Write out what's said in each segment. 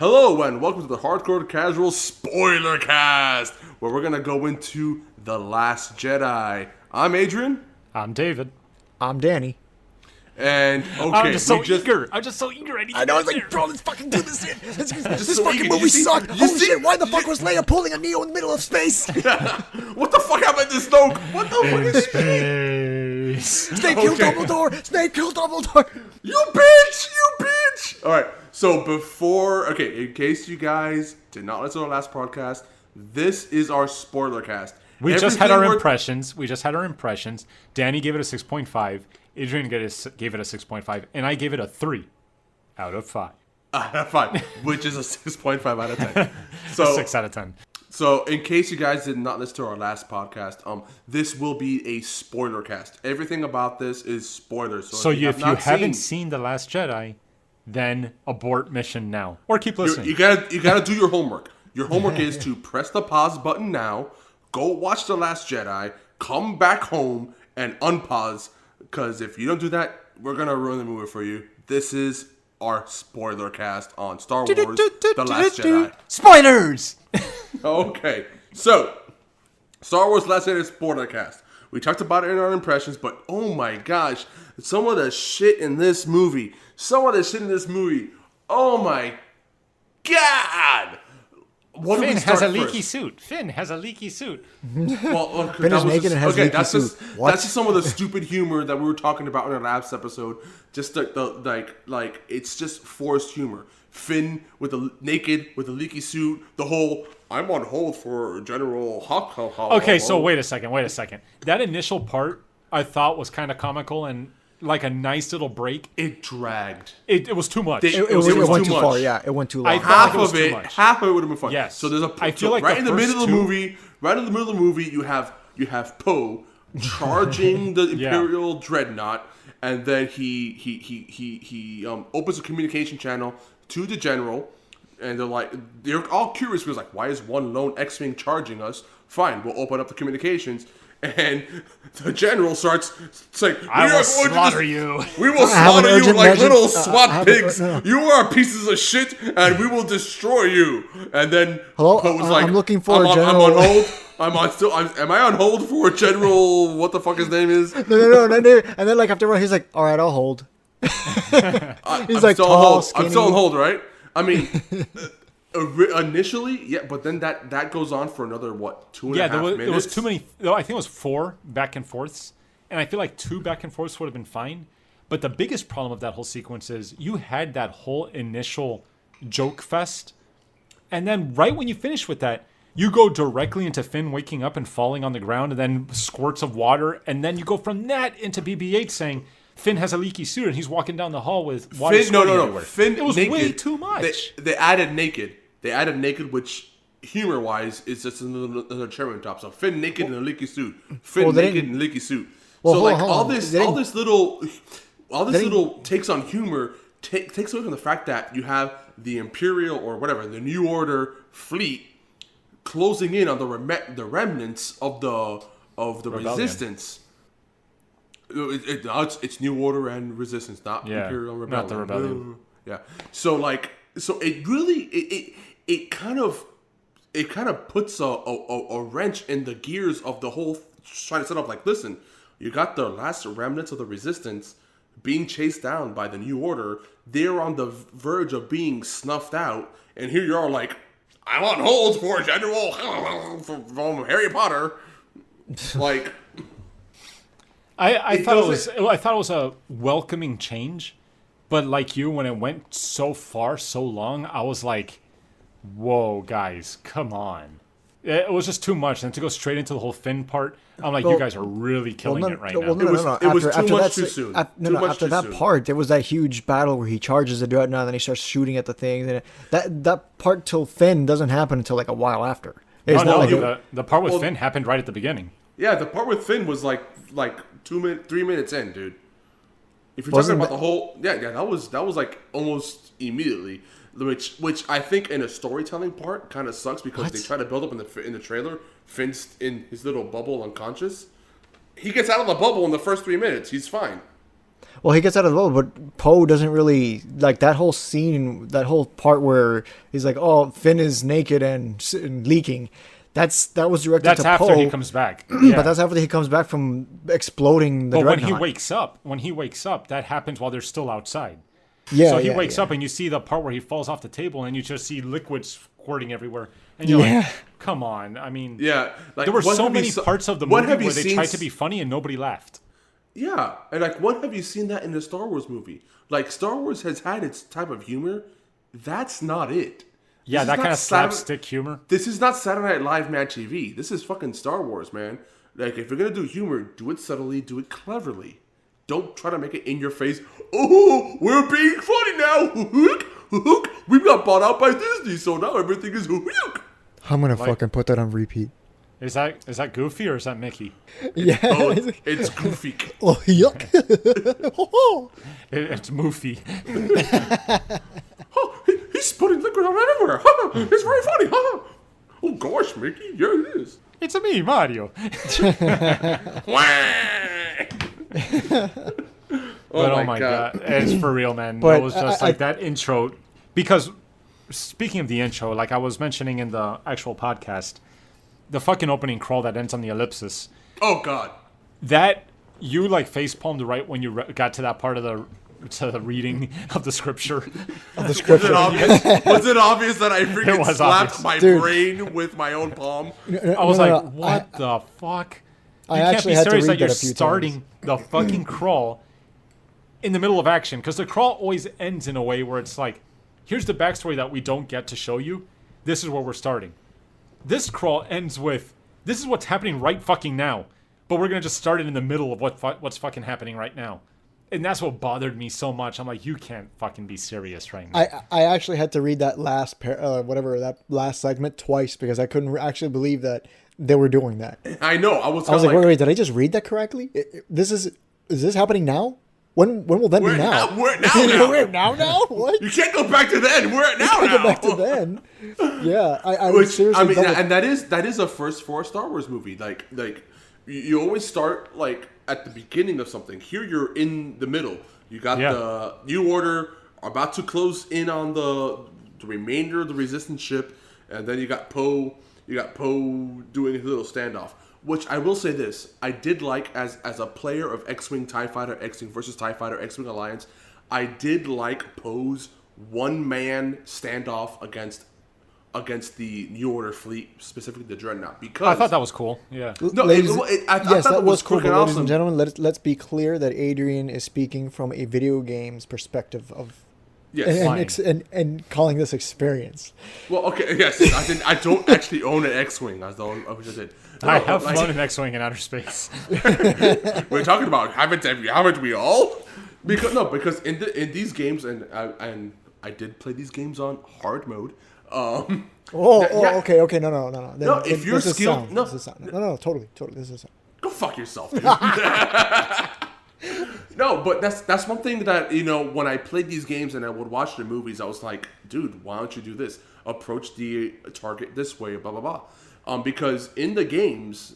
Hello and welcome to the Hardcore Casual SPOILERCAST, where we're going to go into The Last Jedi. I'm Adrian. I'm David. I'm Danny. And, okay, I'm just so eager. I need to I know, I was get like, there. bro, let's fucking do this. This so fucking eager. movie sucked. Holy see- shit, why the fuck was Leia pulling a Neo in the middle of space? What the fuck happened to Snoke? What the fuck is this? Snape killed Okay. Dumbledore. Snape killed Dumbledore. You bitch! Alright, so in case you guys did not listen to our last podcast, this is our spoiler cast. We just had our impressions. Danny gave it a 6.5. Adrian gave it a 6.5. And I gave it a 3 out of 5. 5, which is a 6.5 out of 10. So 6 out of 10. So, in case you guys did not listen to our last podcast, this will be a spoiler cast. Everything about this is spoilers. So if you haven't seen The Last Jedi, then abort mission now. Or keep listening. You gotta do your homework. Your homework is to press the pause button now, go watch The Last Jedi, come back home, and unpause. Because if you don't do that, we're gonna ruin the movie for you. This is our spoiler cast on Star Wars The Last Jedi. Spoilers! Okay, so Star Wars Last Jedi spoiler cast. We talked about it in our impressions, but oh my gosh, some of the shit in this movie. Oh my god! What do we Finn start has a first? leaky suit. Well, Finn is naked and has a leaky suit. What? That's just some of the stupid humor that we were talking about in our last episode. Just like it's just forced humor. Finn naked with a leaky suit. The whole I'm on hold for General Hawk. Okay, so wait a second. That initial part I thought was kind of comical and like a nice little break. It dragged. It was too much. It went too far. Yeah, it went too long. Half of it would have been fun. Yes. So there's I feel like right the in the middle of the first movie, you have Poe charging the Imperial dreadnought, and then he opens a communication channel to the general, and they're all curious because why is one lone X-wing charging us? Fine, we'll open up the communications. And the general starts saying, I will slaughter you. We will slaughter you like little SWAT pigs. No. You are pieces of shit, and we will destroy you. And then Hello? Poe was like, I'm looking for a I'm general. on hold. Am I on hold for a general? What the fuck his name is? No. And then like after a while, he's like, all right, I'll hold. He's like tall, skinny. I'm still on hold, right? I mean, initially, yeah, but then that goes on for another 2.5 minutes. It was too many. I think it was 4 back and forths, and I feel like 2 back and forths would have been fine. But the biggest problem of that whole sequence is you had that whole initial joke fest, and then right when you finish with that, you go directly into Finn waking up and falling on the ground, and then squirts of water, and then you go from that into BB-8 saying Finn has a leaky suit and he's walking down the hall with water. No. Finn, it was naked. way too much. They added naked. Which humor-wise is just another cherry on top. So Finn naked in a leaky suit. Finn naked in a leaky suit. Well, so hold all on. this little takes on humor takes away from the fact that you have the Imperial or whatever, the New Order fleet closing in on the remnants of the Rebellion. Resistance. It's New Order and Resistance, not Imperial and Rebellion. Not the Rebellion. Yeah. So it really it kind of puts a wrench in the gears of the whole trying to set up. Like, listen, you got the last remnants of the Resistance being chased down by the New Order. They're on the verge of being snuffed out, and here you are, like, I'm on hold for General from Harry Potter. Like, I thought it was a welcoming change, but like you, when it went so far, so long, I was like, "Whoa, guys, come on!" It was just too much. And to go straight into the whole Finn part, I'm like, "You guys are really killing it right now." It was too much too soon. After that part, there was that huge battle where he charges the dreadnought and then he starts shooting at the things. And that part till Finn doesn't happen until like a while after. The part with Finn happened right at the beginning. Yeah, the part with Finn was like 3 minutes in, dude. If you're talking about the whole, that was like almost immediately, which I think in a storytelling part kind of sucks because they try to build up in the trailer. Finn's in his little bubble, unconscious. He gets out of the bubble in the first 3 minutes. He's fine. Well, he gets out of the boat, but Poe doesn't really like that whole scene, that whole part where he's like, "Oh, Finn is naked and leaking." That was directed That's to after Poe. he comes back. But that's after he comes back from exploding the But when dreadnought. he wakes up, that happens while they're still outside. Yeah, So he yeah, wakes yeah. up and you see the part where he falls off the table and you just see liquids squirting everywhere. And you're Yeah. like, come on. I mean, Yeah, like there were what so have you many se- parts of the what movie have you where they seen tried to be funny and nobody laughed. Yeah, and like, when have you seen that in a Star Wars movie? Like, Star Wars has had its type of humor. That's not it. Yeah, This that is kind not of slapstick humor. This is not Saturday Night Live Mad TV. This is fucking Star Wars, man. Like, if you're gonna do humor, do it subtly, do it cleverly. Don't try to make it in your face. Oh, we're being funny now. We got bought out by Disney, so now everything is hook. I'm gonna fucking put that on repeat. Is that Goofy or is that Mickey? Yeah. Oh, it's goofy. Oh, yuck. It's Moofy. Oh, he's putting liquid on everywhere. It's very funny. Oh gosh, Mickey, yeah, it is. It's me, Mario. Oh my god. It's for real, man. But That was just that intro. Because speaking of the intro, like I was mentioning in the actual podcast, the fucking opening crawl that ends on the ellipsis. Oh god. That you like facepalmed right when you got to that part of the reading of the scripture. Was it obvious? Was it obvious that I freaking was slapped obvious. my Dude. brain with my own palm? I was like, what the fuck? I You can't actually be had to serious read that you're that a few starting the fucking crawl in the middle of action. Because the crawl always ends in a way where it's like, here's the backstory that we don't get to show you. This is where we're starting. This crawl ends with, this is what's happening right fucking now. But we're going to just start it in the middle of what's fucking happening right now. And that's what bothered me so much. I'm like, you can't fucking be serious right now. I actually had to read that last that last segment twice because I couldn't actually believe that they were doing that. I know. I was I was like, like, wait, did I just read that correctly? Is this happening now? When will that we're be now? we're at now. We're at now? What? You can't go back to then. We're at now. Go back to then. Yeah, I was Which, seriously. I mean, double- and that is a first for a Star Wars movie. Like you always start like at the beginning of something. Here you're in the middle. You got the New Order about to close in on the remainder of the Resistance ship, and then you got Poe. You got Poe doing his little standoff. Which I will say this, I did like as a player of X-Wing TIE Fighter, X-Wing versus TIE Fighter, X-Wing Alliance, I did like Poe's one-man standoff against the New Order fleet, specifically the Dreadnought. Because I thought that was cool. Yeah. no, Ladies, I yes, thought that it was cool. freaking But ladies awesome. and gentlemen, let's be clear that Adrian is speaking from a video games perspective of Yes. and calling this experience. Well, okay, yes. I don't actually own an X-Wing. That's the only which I did. No, I have like, flown an X-Wing in outer space. We're talking about haven't we all? Because in these games and I did play these games on hard mode. Okay, no. No, if you're this is skilled- sound. no. This is sound. No, totally. This is sound. Go fuck yourself. Dude. No, but that's one thing that, when I played these games and I would watch the movies, I was like, dude, why don't you do this? Approach the target this way, blah blah blah. Because in the games,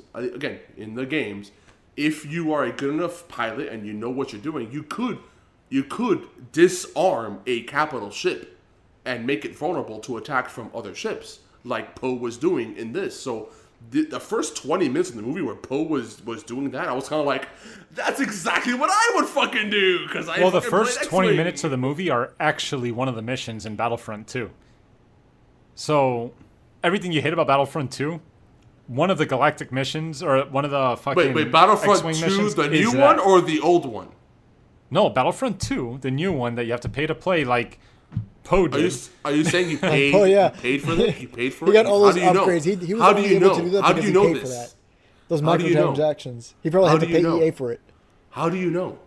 if you are a good enough pilot and you know what you're doing, you could disarm a capital ship and make it vulnerable to attack from other ships, like Poe was doing in this. So the first 20 minutes in the movie where Poe was doing that, I was kind of like, that's exactly what I would fucking do. Well, the first 20 minutes of the movie are actually one of the missions in Battlefront 2. So everything you hate about Battlefront 2, one of the galactic missions, or one of the fucking Wait, Battlefront X-Wing 2, missions the is new that. one or the old one? No, Battlefront 2, the new one that you have to pay to play, like Poe did. Are you saying you paid? Oh, yeah. You paid for that? You paid for He it? got all How those do you know? upgrades. He was How only do you able know? to do that How because do you he know paid for this? that. Those How do you know? microtransactions. He probably How had to do you pay know? EA for it. How do you know?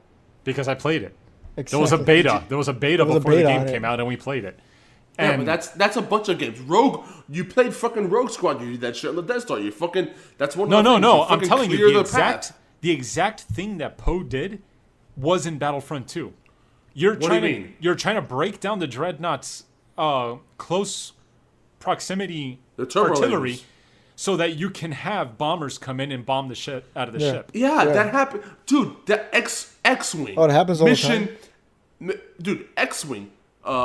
Because I played it. Exactly. There was a beta. There was a beta was a before the beta game on it. came out, and we played it. Yeah, And but that's a bunch of games. Rogue, you played fucking Rogue Squad. You did that shit on the Death Star. You fucking that's one. No, of the no, things. no. I'm fucking telling clear you, path. the exact thing that Poe did was in Battlefront 2. What do you mean? You're trying to break down the dreadnought's close proximity The turbo artillery lasers. so that you can have bombers come in and bomb the shit out of the ship. Yeah, that happened. Dude, the X-Wing. Oh, it happens all the time? Dude, X-Wing.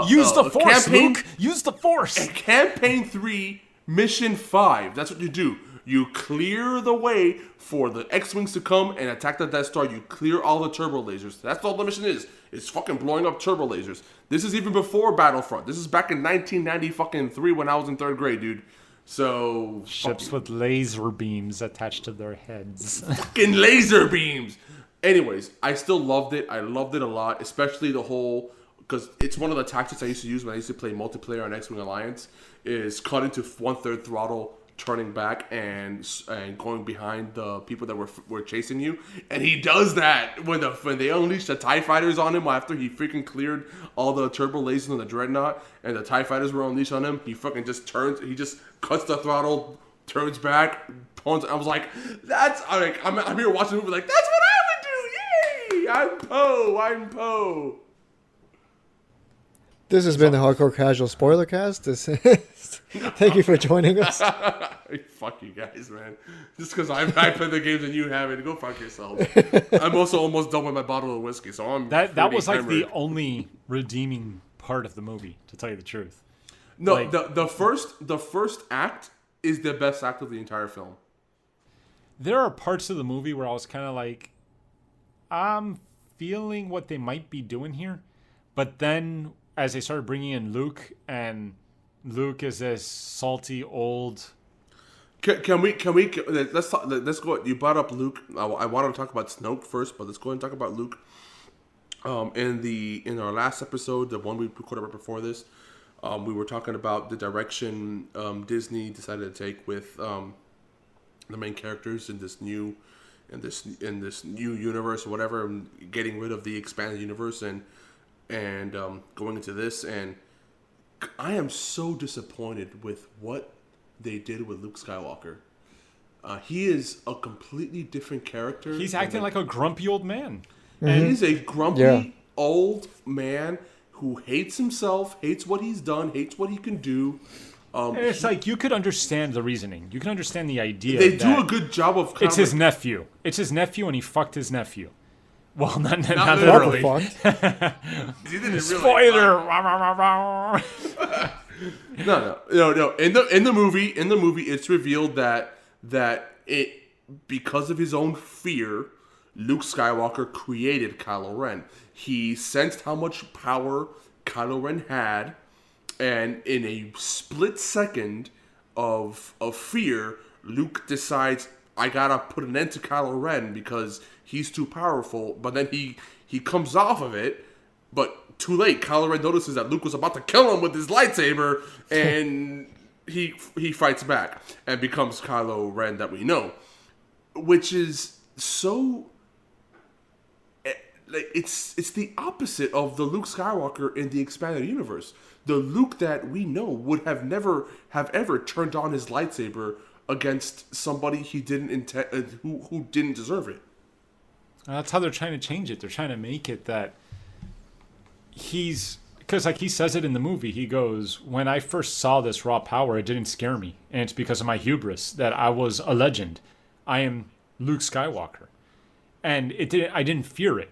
Use the Force, Luke! Use the Force! Campaign 3, Mission 5. That's what you do. You clear the way for the X-Wings to come and attack the Death Star. You clear all the turbo lasers. That's all the mission is. It's fucking blowing up turbo lasers. This is even before Battlefront. This is back in 1993 when I was in 3rd grade, dude. So... Ships with laser beams attached to their heads. Fucking laser beams! Anyways, I still loved it. I loved it a lot, especially the whole... Because it's one of the tactics I used to use when I used to play multiplayer on X-Wing Alliance, is cut into 1/3 throttle, turning back and going behind the people that were chasing you. And he does that when they unleash the TIE fighters on him after he freaking cleared all the turbo lasers on the Dreadnought and the TIE fighters were unleashed on him. He fucking just turns, he just cuts the throttle, turns back, pawns. I was like, I'm here watching the movie like, that's what I would do! Yay! I'm Poe! This has been the Hardcore Casual Spoilercast. Thank you for joining us. Fuck you guys, man. Just because I play the games and you haven't, go fuck yourself. I'm also almost done with my bottle of whiskey, so I'm that was like the only redeeming part of the movie, to tell you the truth. No, like, the first act is the best act of the entire film. There are parts of the movie where I was kind of like, I'm feeling what they might be doing here, but then as they started bringing in Luke, and Luke is this salty old. Can we let's talk, let's go. You brought up Luke. I want to talk about Snoke first, but let's go ahead and talk about Luke. In our last episode, the one we recorded right before this, we were talking about the direction Disney decided to take with the main characters in this new universe or whatever, and getting rid of the expanded universe and going into this, and I am so disappointed with what they did with Luke Skywalker. He is a completely different character. He's acting like a grumpy old man. And he's a grumpy old man who hates himself, hates what he's done, hates what he can do. It's like you could understand the reasoning. You can understand the idea. They do a good job of. It's his nephew. It's his nephew, and he fucked his nephew. Well, not literally. He didn't Spoiler. No. In the movie, it's revealed that it, because of his own fear, Luke Skywalker created Kylo Ren. He sensed how much power Kylo Ren had, and in a split second of fear, Luke decides, I gotta put an end to Kylo Ren because he's too powerful. But then he comes off of it, but too late. Kylo Ren notices that Luke was about to kill him with his lightsaber, and he fights back and becomes Kylo Ren that we know, which is so. It's the opposite of the Luke Skywalker in the expanded universe. The Luke that we know would have never have ever turned on his lightsaber against somebody he didn't intend, who didn't deserve it. That's how they're trying to change it. They're trying to make it that because like he says it in the movie, he goes, when I first saw this raw power, it didn't scare me. And it's because of my hubris that I was a legend. I am Luke Skywalker. And I didn't fear it.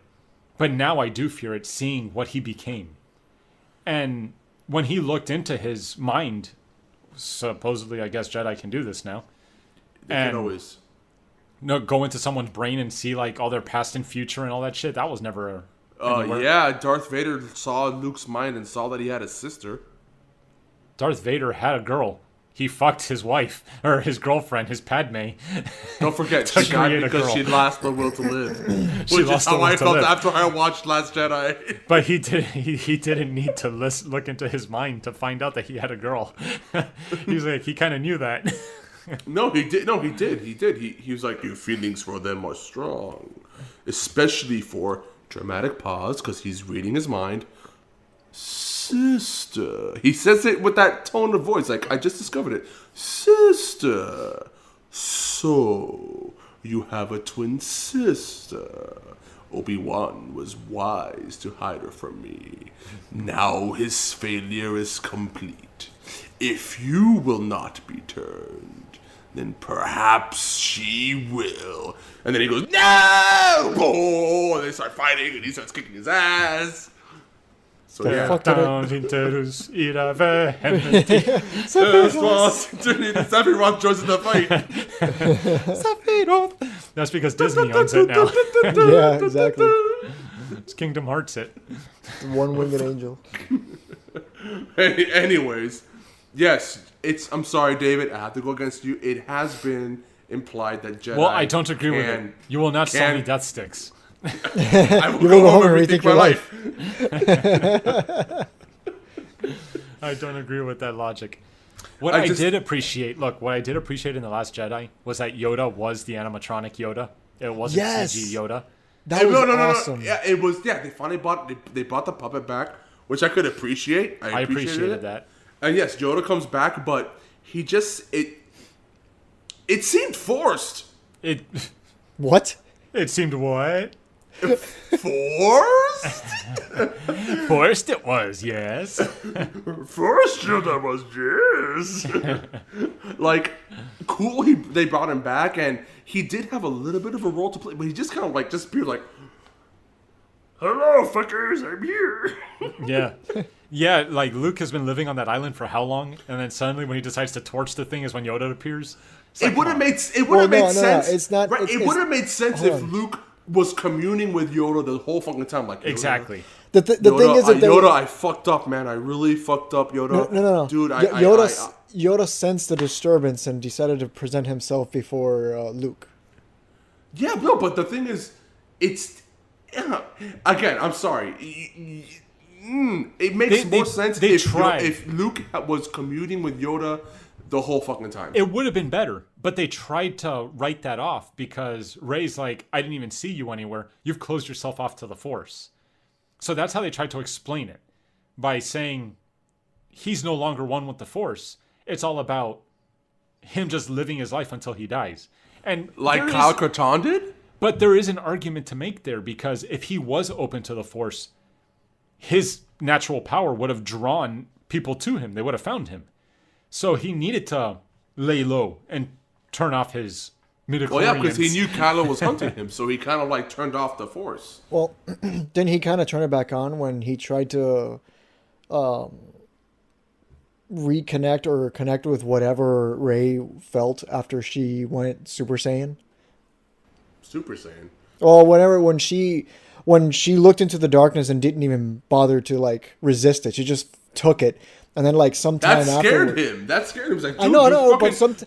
But now I do fear it, seeing what he became. And when he looked into his mind, supposedly, I guess Jedi can do this now. They can always. Go into someone's brain and see like all their past and future and all that shit. That was never. Yeah, Darth Vader saw Luke's mind and saw that he had a sister. Darth Vader had a girl. He fucked his wife, or his girlfriend, his Padme. Don't forget, she died because she lost the will to live. Which is how I felt after I watched Last Jedi. But he didn't need to look into his mind to find out that he had a girl. He kind of knew that. No, he did. He was like, your feelings for them are strong. Especially for dramatic pause, because he's reading his mind. Sister. He says it with that tone of voice, like, I just discovered it. Sister. So, you have a twin sister. Obi-Wan was wise to hide her from me. Now his failure is complete. If you will not be turned, then perhaps she will. And then he goes, no! Oh, and they start fighting, and he starts kicking his ass. So yeah. Sephiroth joins in the fight. Sephiroth. That's because Disney owns it now. Yeah, exactly. It's Kingdom Hearts it. One-winged angel. Anyways, yes, I'm sorry, David. I have to go against you. It has been implied that Jedi. Well, I don't agree with it. You will not sell me death sticks. I will go home and rethink my life. I don't agree with that logic. What I did appreciate in The Last Jedi was that Yoda was the animatronic Yoda. It wasn't CG Yoda. That was awesome. No. Yeah, it was. Yeah, they finally brought the puppet back, which I could appreciate. I appreciated that. And yes, Yoda comes back, but he just it seemed forced. What? It seemed what? Forced? Forced it was, yes. Forced Yoda was, yes. Like, cool, they brought him back, and he did have a little bit of a role to play, but he just kind of like just appeared like, hello, fuckers, I'm here. Yeah. Yeah, like Luke has been living on that island for how long? And then suddenly when he decides to torch the thing is when Yoda appears. It would have made sense. It's not. Right, it would have made sense if Luke was communing with Yoda the whole fucking time. Like Yoda, exactly. The thing is that Yoda, I fucked up, man. I really fucked up, Yoda. No. Dude, Yoda sensed the disturbance and decided to present himself before Luke. Yeah, no, but the thing is, it's again. I'm sorry. It makes more sense if Luke was commuting with Yoda the whole fucking time. It would have been better, but they tried to write that off because Rey's like, I didn't even see you anywhere. You've closed yourself off to the Force. So that's how they tried to explain it, by saying he's no longer one with the Force. It's all about him just living his life until he dies. And like Kyle Katarn did? But there is an argument to make there, because if he was open to the Force, his natural power would have drawn people to him. They would have found him. So he needed to lay low and turn off his midichlorians. Well, yeah, because he knew Kylo was hunting him, so he kind of like turned off the Force. Well, then he kind of turned it back on when he tried to reconnect or connect with whatever Rey felt after she went Super Saiyan. Super Saiyan? Well, whatever, when she looked into the darkness and didn't even bother to like resist it, she just took it. And then, like, sometime after... That scared him. He's like, dude, I know,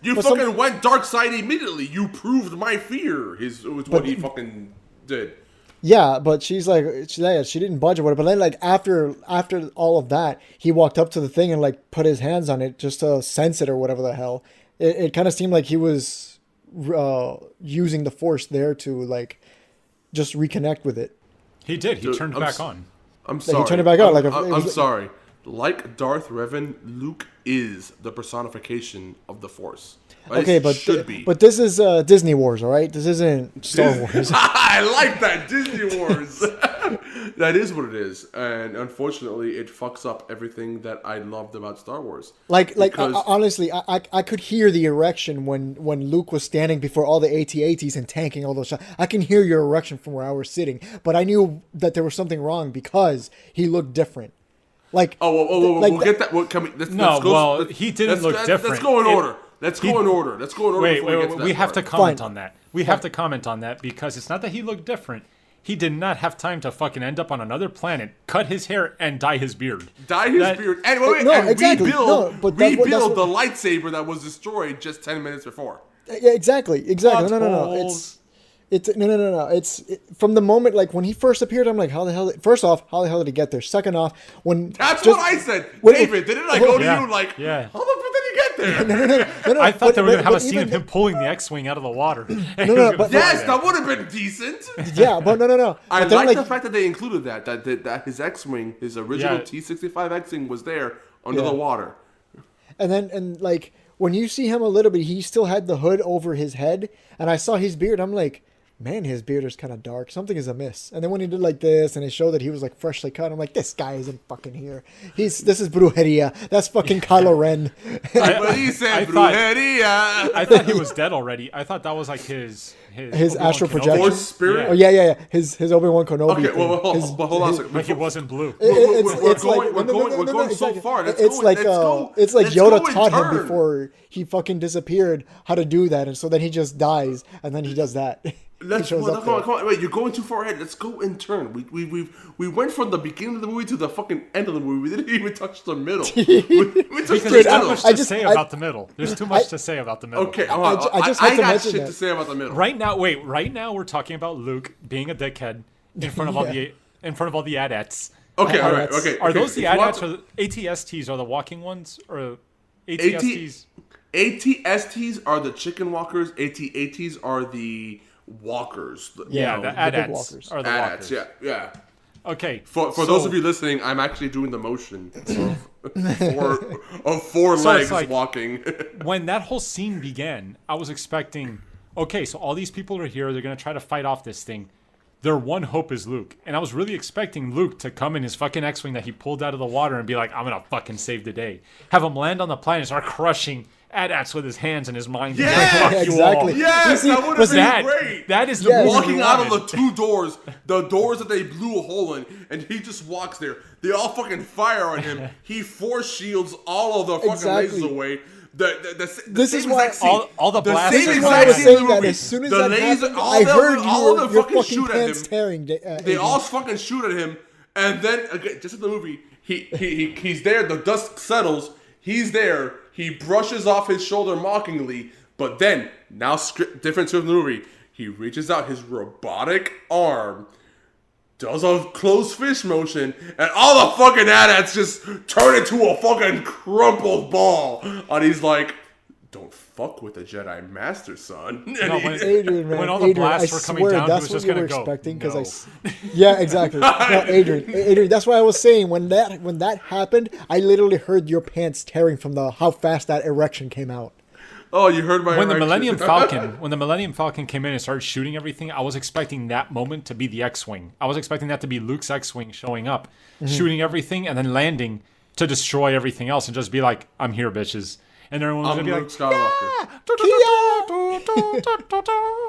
you fucking went dark side immediately. You proved my fear. It was what he fucking did. Yeah, but she's like, she didn't budge or whatever. But then, like, after all of that, he walked up to the thing and, like, put his hands on it just to sense it or whatever the hell. It kind of seemed like he was using the Force there to, like, just reconnect with it. He did. He turned it back on. I'm sorry. He turned it back on. I'm sorry. Like Darth Revan, Luke is the personification of the Force. Okay, but this is Disney Wars, all right? This isn't Star Wars. I like that, Disney Wars. That is what it is, and unfortunately, it fucks up everything that I loved about Star Wars. Honestly, I could hear the erection when Luke was standing before all the AT-ATs and tanking all those shots. I can hear your erection from where I was sitting, but I knew that there was something wrong because he looked different. Like, we'll get that. He didn't look different. Let's go in order. Let's go in order. Wait. We have to comment on that. We have to comment on that because it's not that he looked different. He did not have time to fucking end up on another planet, cut his hair, and dye his beard. And rebuild the lightsaber that was destroyed just 10 minutes before. Yeah, exactly. No. It's from the moment, like, when he first appeared, I'm like, how the hell did he get there? Second off, what I said. David, didn't I go to you like, how the fuck did he get there? No. I thought they were going to have a scene of him pulling the X-Wing out of the water. That would have been decent. Yeah, but no. I like the fact that they included that his X-Wing, his original T-65 X-Wing was there under the water. And when you see him a little bit, he still had the hood over his head, and I saw his beard. I'm like, man, his beard is kind of dark. Something is amiss. And then when he did like this, and it showed that he was like freshly cut, I'm like, this guy isn't fucking here. This is brujeria. That's fucking Kylo Ren. But he said brujeria. I thought he was dead already. I thought that was like his astral Kenobi. projection. Force spirit. Oh yeah. His Obi-Wan Kenobi. Okay, thing. well, hold on a second. Like it wasn't blue. We're going so exactly. far. It's like Yoda taught him before he fucking disappeared how to do that, and so then he just dies, and then he does that. Come on. Wait, you're going too far ahead. Let's go in turn. We went from the beginning of the movie to the fucking end of the movie. We didn't even touch the middle. we touched There's the too much to say about the middle. There's too much to say about the middle. Okay, I just had to got mention shit that. to say about the middle. Right now we're talking about Luke being a dickhead in front of all the AT-ATs. Okay, all right. AT-ATs. Okay. Are those the If you want AT-ATs or the ATSTs are the walking ones or ATSTs? ATSTs are the chicken walkers. AT-ATs are the walkers. Yeah, You the know, big AT-ATs walkers. are the AT-ATs. walkers. Yeah. Okay. For those of you listening, I'm actually doing the motion of four So legs it's like- walking. when that whole scene began, I was expecting, okay, so all these people are here. They're going to try to fight off this thing. Their one hope is Luke. And I was really expecting Luke to come in his fucking X-Wing that he pulled out of the water and be like, I'm going to fucking save the day. Have him land on the planet and start crushing AT-ATs with his hands and his mind. Yeah, He's like, fuck you exactly. all. Yes, See, that would have been That, great. that is the Yes. movie Walking we out of wanted. the two doors, the doors that they blew a hole in, and he just walks there. They all fucking fire on him. He force shields all of the fucking Exactly. lasers away. This same is why- exact scene. all the blasts same are This is coming why I exact was scene in saying the that movie. as soon as The that laser, happened, all I of them- heard all of them your fucking fucking shoot at pants him. tearing. They Adrian. all fucking shoot at him, and then again, just in the movie, he's there. The dust settles. He's there. He brushes off his shoulder mockingly, but then different to the movie. He reaches out his robotic arm, does a closed fist motion, and all the fucking AT-ATs just turn into a fucking crumpled ball. And he's like, "Don't fuck with the Jedi Master, son." And No, he- when- Adrian, man, When all the Adrian, blasts I were coming swear down, he that's was what just you gonna were go, expecting. "No." Yeah, exactly. No, Adrian, that's why I was saying when that happened, I literally heard your pants tearing from how fast that erection came out. Oh, you heard my When the erection. Millennium Falcon came in and started shooting everything, I was expecting that moment to be the X-Wing. I was expecting that to be Luke's X-Wing showing up, shooting everything, and then landing to destroy everything else and just be like, "I'm here, bitches." And everyone was I'm gonna be Luke like, Skywalker.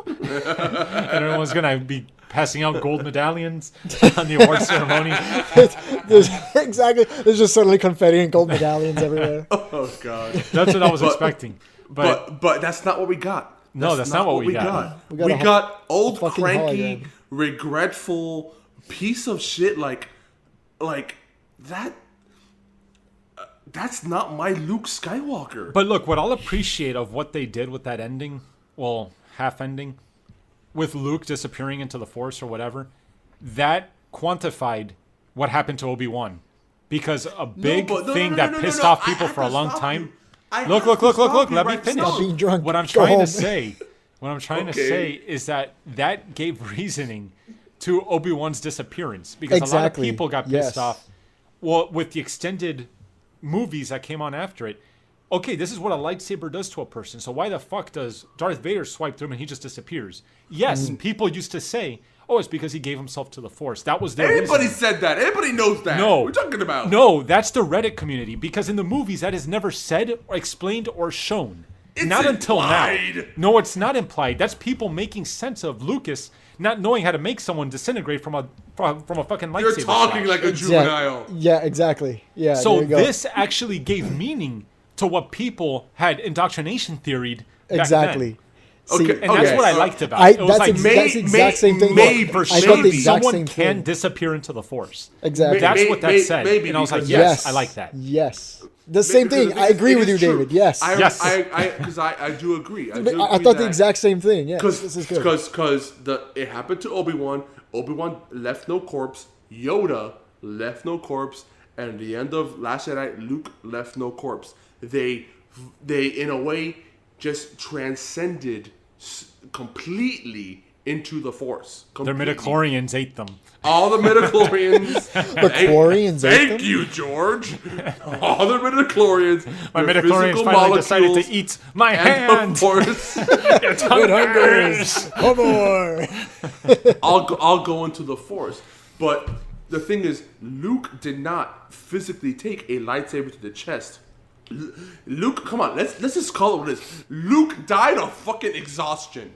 and everyone's gonna be passing out gold medallions on the award ceremony. Exactly. There's just suddenly confetti and gold medallions everywhere. Oh god. That's what I was expecting. But But that's not what we got. No, that's not what we got. We We got got, old, fucking cranky, hologram. regretful piece of shit like that. That's not my Luke Skywalker. But look, what I'll appreciate of what they did with that ending, well, half ending, with Luke disappearing into the Force or whatever, that quantified what happened to Obi-Wan. Because a big thing that pissed off people for a long time. Look, let me finish. Stop being drunk. What I'm Go trying home. to say, is that gave reasoning to Obi-Wan's disappearance. Because a lot of Exactly. people got Yes. pissed off. Well, with the extended movies that came on after it. Okay, this is what a lightsaber does to a person. So why the fuck does Darth Vader swipe through him and he just disappears? Yes, people used to say, "Oh, it's because he gave himself to the Force." That was their Everybody reasoning. said that. Everybody knows that. No. What are you talking about? No, that's the Reddit community because in the movies that is never said or explained or shown. It's not until implied. now. No, it's not implied. That's people making sense of Lucas not knowing how to make someone disintegrate from a fucking lightsaber. You're talking flash. like a juvenile. Yeah, exactly. Yeah. So there you go. this actually gave meaning to what people had indoctrination theoried back Exactly. then. See, Okay, And that's okay, what I so liked about it. It was that's, like, that's the exact same thing. maybe, for I thought sure, the exact someone same can thing. disappear into the Force. Exactly. That's what that said. maybe And I was like, because- yes, I like that. Yes. The same Because thing. I agree it with you, is true. David. Yes. Yes. Because I do agree. I thought the exact same thing. Yes. This is good. Because it happened to Obi-Wan. Obi-Wan left no corpse. Yoda left no corpse. And at the end of Last Jedi, Luke left no corpse. They in a way just transcended completely into the Force. Their midichlorians ate them. All the midichlorians. The Quarians ate Thank them? you, George. All the midichlorians. My their midichlorians physical finally decided molecules, to eat my and the hand. Force. It's hungers. Come on. I'll go into the Force. But the thing is, Luke did not physically take a lightsaber to the chest. Luke, come on, let's just call it what it is. Luke died of fucking exhaustion.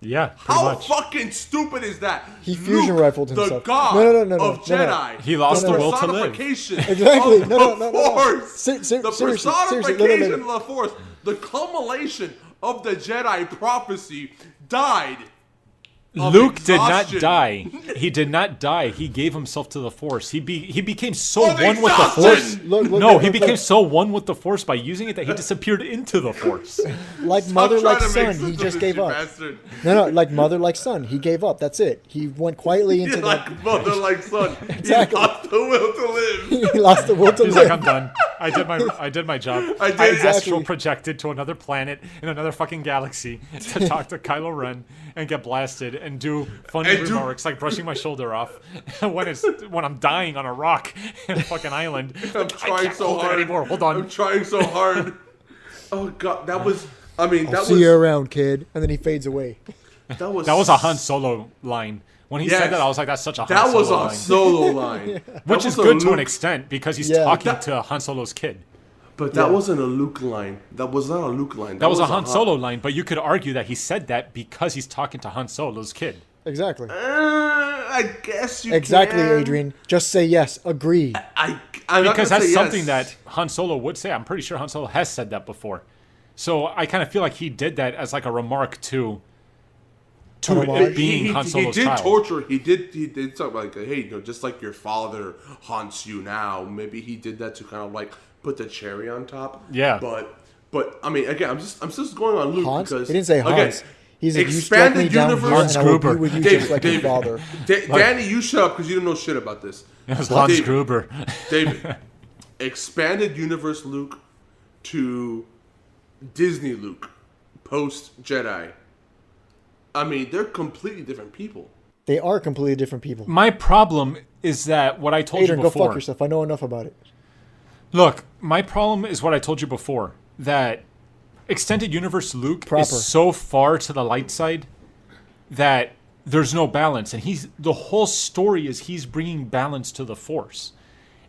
Yeah, pretty How much. fucking stupid is that? He fusion rifled the himself. god No, of Jedi. He lost the the will to live. personification Exactly. of No. the Force. Seriously, The seriously, personification no. of the Force. The culmination of the Jedi prophecy died. of Luke did not exhaustion. die. He did not die. He gave himself to the Force. He became so Of one with the exhaustion! Force. He became so one with the Force by using it that he disappeared into the Force. Like Stop mother, trying like to make son, sense he of just this, gave you up. bastard. No, like mother, like son, he gave up. That's it. He went quietly into You're that. like mother, like son. Exactly. He lost the will to live. He lost the will to He's live. like, I'm done. I did my job. I did exactly. astral projected to another planet in another fucking galaxy to talk to Kylo Ren and get blasted and do funny And do- remarks like brushing my shoulder off when I'm dying on a rock in a fucking island. I'm I trying can't so hold it hard. anymore. Hold I'm on. trying so hard. Oh god, that was. I mean, that See was. you around, kid. And then he fades away. That was. That was a Han Solo line. When he Yes. said that, I was like, that's such a Han That was Solo a line. solo line. That Which was is a good to an Luke- extent because he's Yeah. talking to Han Solo's kid. But that Yeah. wasn't a Luke line. That was not a Luke line. That was a Han Solo line, but you could argue that he said that because he's talking to Han Solo's kid. Exactly. I guess you Exactly, can. Adrian. Just say yes. Agree. I'm not Because gonna that's say something yes. that Han Solo would say. I'm pretty sure Han Solo has said that before. So I kind of feel like he did that as like a remark to Homage. it being Han he Solo's did child. torture. He did talk like, hey, you know, just like your father haunts you now. Maybe he did that to kind of like put the cherry on top. Yeah. But I mean, again, I'm just going on Luke Hans? because He didn't say Hans. Again, He's like, you struck me expanded down universe. here Hans and I will be Gruber. with you David, just like your David. father. Danny, you shut up because you don't know shit about this. It was Hans David, Gruber. David, expanded universe Luke to Disney Luke, post Jedi. I mean, they're completely different people. They are completely different people. My problem is that what I told Adrian, you go before. fuck yourself. I know enough about it. Look, my problem is what I told you before. That extended universe Luke Proper. is so far to the light side that there's no balance. And the whole story is he's bringing balance to the Force.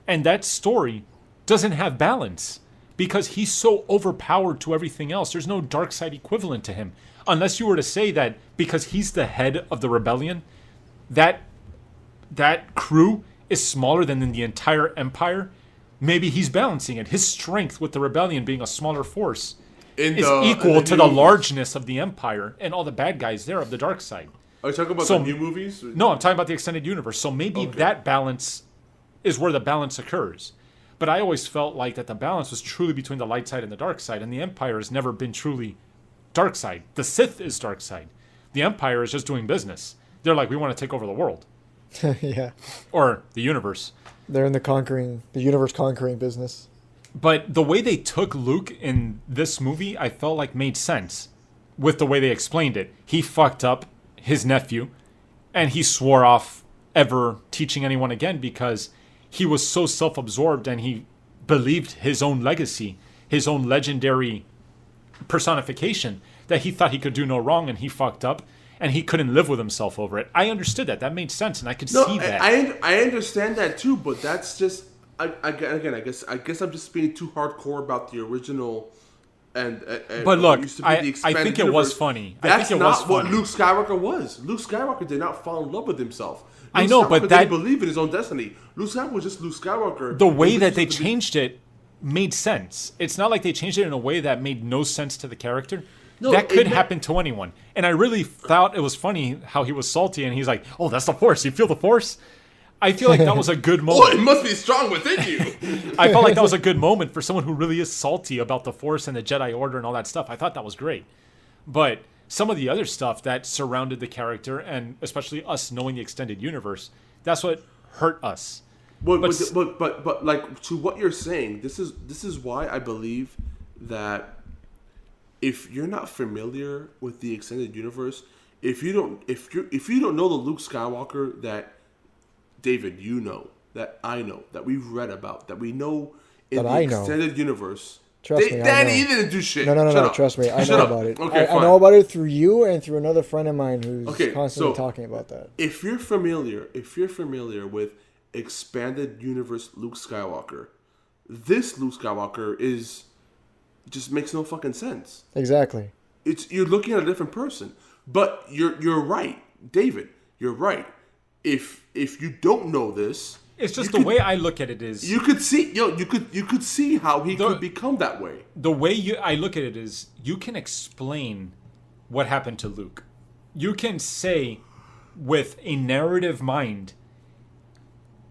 And that story doesn't have balance because he's so overpowered to everything else. There's no dark side equivalent to him. Unless you were to say that because he's the head of the rebellion, that crew is smaller than the entire Empire. Maybe he's balancing it. His strength with the rebellion being a smaller force is equal to the largeness of the Empire and all the bad guys there of the dark side. Are you talking about So- the new movies? No, I'm talking about the extended universe. So maybe that balance is where the balance occurs. But I always felt like that the balance was truly between the light side and the dark side, and the Empire has never been truly dark side. The Sith is dark side. The Empire is just doing business. They're like, we want to take over the world Yeah. or the universe. They're in the universe conquering business. But the way they took Luke in this movie, I felt like made sense with the way they explained it. He fucked up his nephew, and he swore off ever teaching anyone again because he was so self-absorbed and he believed his own legacy, his own legendary personification, that he thought he could do no wrong, and he fucked up, and he couldn't live with himself over it. I understood that. That made sense, and I could see that. I understand that too, but that's just I guess I'm just being too hardcore about the original. And But look, what used to be I the think expanded it was universe. funny. I That's think it not was what funny. Luke Skywalker was. Luke Skywalker did not fall in love with himself. I Luke know, Skywalker but didn't that- believe in his own destiny. Luke Skywalker was just Luke Skywalker. The way that they He was just the- changed it made sense. It's not like they changed it in a way that made no sense to the character. No, that it could ma- happen to anyone. And I really thought it was funny how he was salty and he's like, oh, that's the Force. You feel the Force? I feel like that was a good Oh, moment. it must be strong within you. I felt like that was a good moment for someone who really is salty about the Force and the Jedi Order and all that stuff. I thought that was great. But some of the other stuff that surrounded the character, and especially us knowing the extended universe, that's what hurt us. But But- like to what you're saying, this is why I believe that if you're not familiar with the extended universe, if you don't know the Luke Skywalker that David, you know, that I know, that we've read about, that we know in the extended universe. Trust me, Danny, I know. you didn't do shit. No. Trust me, I know about it. Okay, I know about it through you and through another friend of mine who's constantly talking about that. If you're familiar with expanded universe Luke Skywalker, this Luke Skywalker just makes no fucking sense. Exactly. You're looking at a different person. But you're right, David. You're right. If you don't know this, it's just the way I look at it is you could see how he could become that way. The way I look at it is you can explain what happened to Luke. You can say with a narrative mind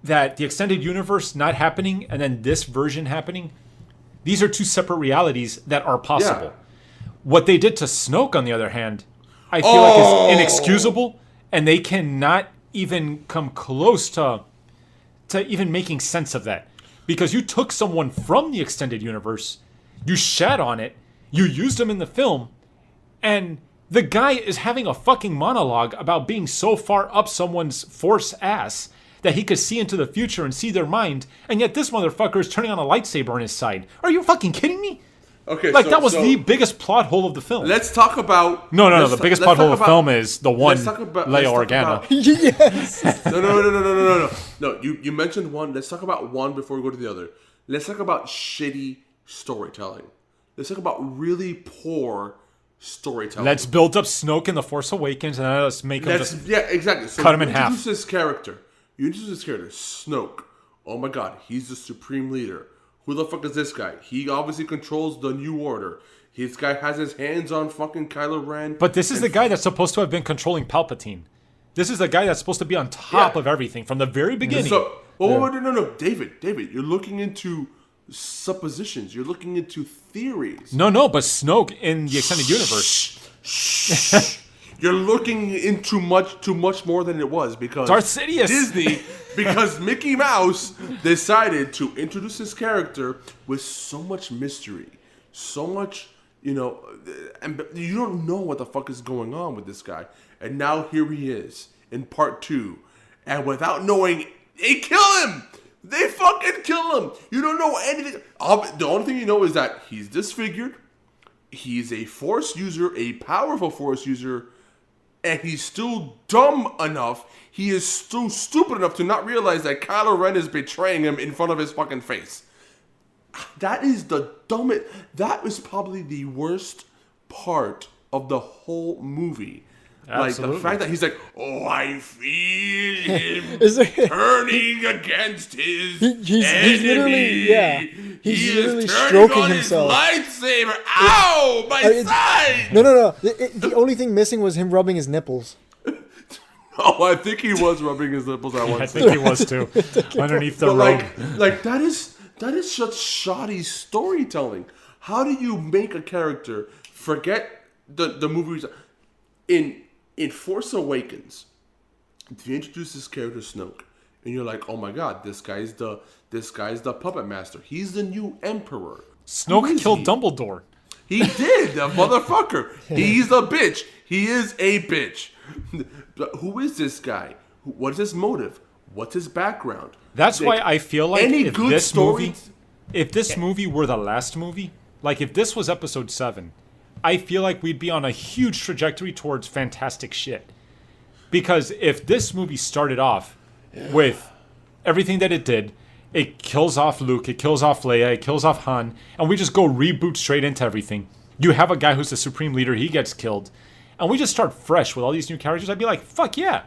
that the extended universe not happening and then this version happening, these are two separate realities that are possible. Yeah. What they did to Snoke, on the other hand, I feel like is inexcusable, and they cannot even come close to even making sense of that. Because you took someone from the extended universe, you shat on it, you used him in the film, and the guy is having a fucking monologue about being so far up someone's Force ass that he could see into the future and see their mind, and yet this motherfucker is turning on a lightsaber on his side. Are you fucking kidding me? Okay, that was the biggest plot hole of the film. Let's talk about... No. The biggest plot hole of the film is the one Leia Organa. Yes. No. You mentioned one. Let's talk about one before we go to the other. Let's talk about shitty storytelling. Let's talk about really poor storytelling. Let's build up Snoke in The Force Awakens and then let's make him exactly. So cut him in half. You introduce this character, Snoke. Oh my god, he's the supreme leader. Who the fuck is this guy? He obviously controls the New Order. This guy has his hands on fucking Kylo Ren. But this is the guy that's supposed to have been controlling Palpatine. This is the guy that's supposed to be on top of everything from the very beginning. No. David, you're looking into suppositions. You're looking into theories. No, but Snoke in the extended universe. You're looking into much more than it was because Darth Sidious. Disney, because Mickey Mouse decided to introduce this character with so much mystery, so much, and you don't know what the fuck is going on with this guy. And now here he is in part 2, and without knowing, they kill him. They fucking kill him. You don't know anything. The only thing you know is that he's disfigured. He's a Force user, a powerful Force user. And he's still dumb enough, he is still stupid enough to not realize that Kylo Ren is betraying him in front of his fucking face. That is the dumbest, that was probably the worst part of the whole movie. Absolutely. Like, the fact that he's like, oh, I feel him turning against his he's literally, he's literally stroking himself. Lightsaber, ow, my side! No. The only thing missing was him rubbing his nipples. Oh, I think he was rubbing his nipples at one I think he was too. Underneath the robe. Like that is such shoddy storytelling. How do you make a character forget the movie? In Force Awakens, you introduce this character Snoke, and you're like, oh my god, this guy's the puppet master. He's the new emperor. Snoke killed Dumbledore. He did, the motherfucker. He's a bitch. He is a bitch. But who is this guy? What is his motive? What's his background? That's why I feel like if this movie were the last movie, like if this was episode 7, I feel like we'd be on a huge trajectory towards fantastic shit. Because if this movie started off with everything that it did, it kills off Luke, it kills off Leia, it kills off Han, and we just go reboot straight into everything. You have a guy who's the supreme leader, he gets killed, and we just start fresh with all these new characters. I'd be like, fuck yeah,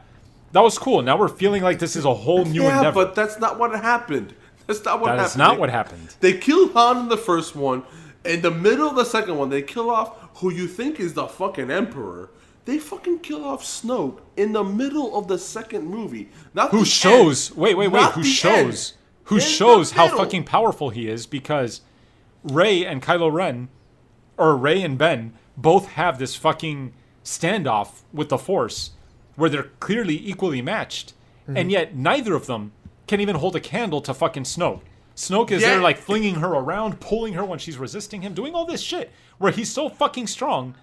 that was cool. Now we're feeling like this is a whole new endeavor. Yeah, but that's not what happened. That's not what happened. They killed Han in the first one. In the middle of the second one, they kill off who you think is the fucking emperor. They fucking kill off Snoke in the middle of the second movie. Who shows how fucking powerful he is, because Rey and Kylo Ren, or Rey and Ben, both have this fucking standoff with the Force where they're clearly equally matched, and yet neither of them can even hold a candle to fucking Snoke. Snoke is there like flinging her around, pulling her when she's resisting him, doing all this shit where he's so fucking strong.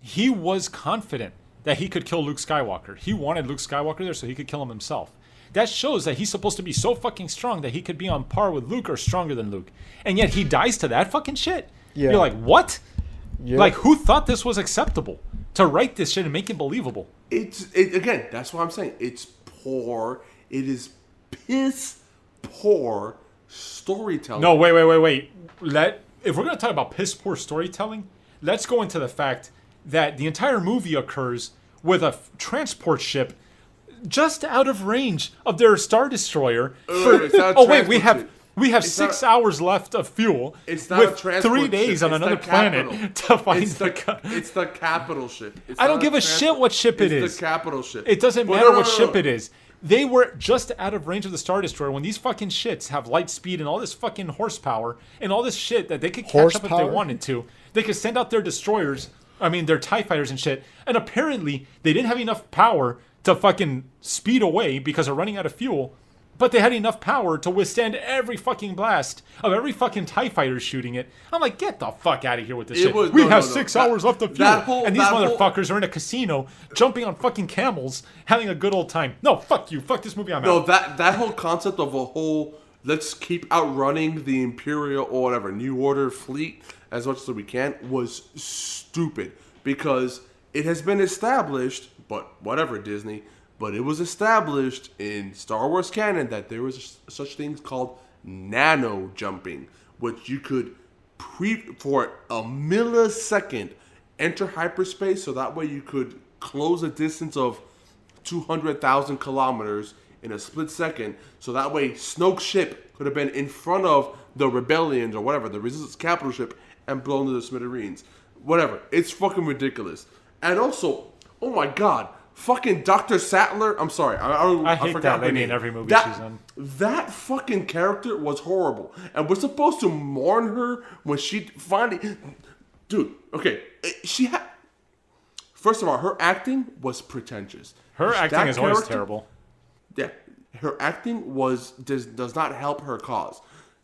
He was confident that he could kill Luke Skywalker. He wanted Luke Skywalker there so he could kill him himself. That shows that he's supposed to be so fucking strong that he could be on par with Luke or stronger than Luke. And yet he dies to that fucking shit? Yeah. You're like, what? Yeah. Like, who thought this was acceptable? To write this shit and make it believable. Again, that's what I'm saying. It's poor. It is piss poor storytelling. No, wait. If we're going to talk about piss poor storytelling, let's go into the fact that the entire movie occurs with a transport ship just out of range of their Star Destroyer. We have 6 hours left of fuel. It's not with a transport 3 days ship. on another planet to find it's the capital ship. I don't give a shit what ship it is. It's the capital ship. It doesn't matter what ship it is. They were just out of range of the Star Destroyer when these fucking shits have light speed and all this fucking horsepower and all this shit that they could catch up if they wanted to. They could send out their destroyers, their TIE fighters and shit. And apparently they didn't have enough power to fucking speed away because they're running out of fuel. But they had enough power to withstand every fucking blast of every fucking TIE fighter shooting it. I'm like, get the fuck out of here with this shit. We have 6 hours left of fuel. And these motherfuckers are in a casino, jumping on fucking camels, having a good old time. No, fuck you. Fuck this movie, I'm out. No, that whole concept of a whole, let's keep outrunning the Imperial or whatever, New Order fleet as much as we can was stupid. Because it has been established, but whatever, Disney, but it was established in Star Wars canon that there was such things called nano jumping, which you could for a millisecond enter hyperspace, so that way you could close a distance of 200,000 kilometers in a split second. So that way Snoke's ship could have been in front of the rebellions or whatever, the Resistance capital ship, and blown to the smithereens. Whatever. It's fucking ridiculous. And also, oh my god, fucking Dr. Sattler. I'm sorry. I hate forgot that lady in every movie she's in. That fucking character was horrible. And we're supposed to mourn her when she finally... Dude, okay. First of all, her acting was pretentious. Her acting is always terrible. Yeah. Her acting does not help her cause.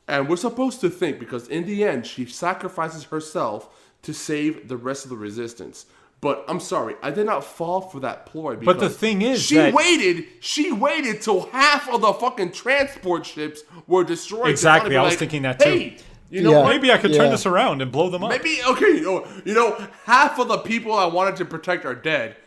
And we're supposed to think, because in the end, she sacrifices herself to save the rest of the Resistance. But I'm sorry, I did not fall for that ploy. But the thing is, she waited till half of the fucking transport ships were destroyed. Exactly, I was thinking that too. Hey, maybe I could turn this around and blow them up. Maybe half of the people I wanted to protect are dead.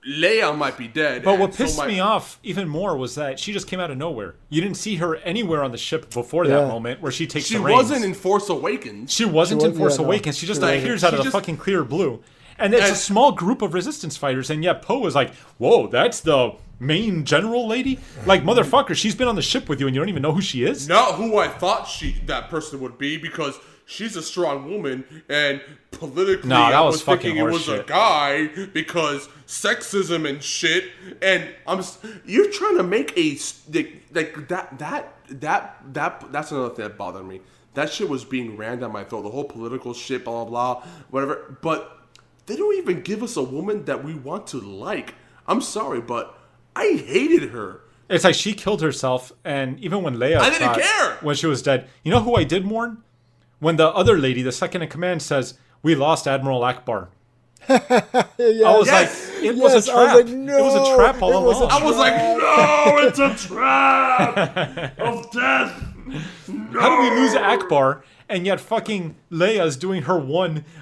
Leia might be dead. But what pissed me off even more was that she just came out of nowhere. You didn't see her anywhere on the ship before that moment where she takes the reins. She wasn't in Force Awakens. She wasn't in Force Awakens. She just appears out of the fucking clear blue. And it's a small group of Resistance fighters, and yet Poe is like, whoa, that's the main general lady? Like, motherfucker, she's been on the ship with you and you don't even know who she is? Not who I thought that person would be, because she's a strong woman, and politically I was thinking it was a guy because sexism and shit. And you're trying to make that's another thing that bothered me. That shit was being rammed down my throat. The whole political shit, blah blah blah, whatever. But they don't even give us a woman that we want to like. I'm sorry, but I hated her. It's like she killed herself, and even when Leia I didn't care when she was dead. You know who I did mourn? When the other lady, the second in command, says, "We lost Admiral Akbar." I was like, it was a trap. Like, no, it was a trap all along. I was like, no, it's a trap of death. No. How do we lose Akbar? And yet fucking Leia's doing her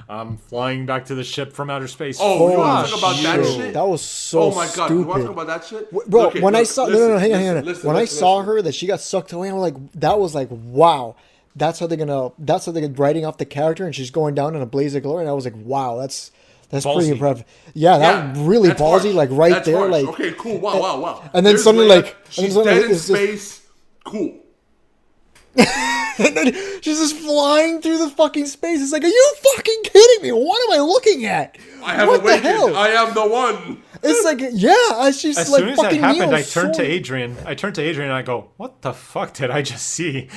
I'm flying back to the ship from outer space. Oh, you want to talk about that shit? That was so stupid. Oh my god, you want to talk about that shit? Bro, when I saw... No, hang on. When I saw her, that she got sucked away, I was like, that was like, wow. That's how they're writing off the character, and she's going down in a blaze of glory, and I was like, wow, that's pretty impressive. Yeah, that really ballsy, like right that's there. Harsh. Like, okay, cool, wow. And then suddenly, like... She's dead in space. Cool. And then she's just flying through the fucking space. It's like, are you fucking kidding me? What am I looking at? I have awakened. I am the one. It's like, yeah. She's as like, soon as fucking that happened, Neo I turned to Adrian and I go, "What the fuck did I just see?"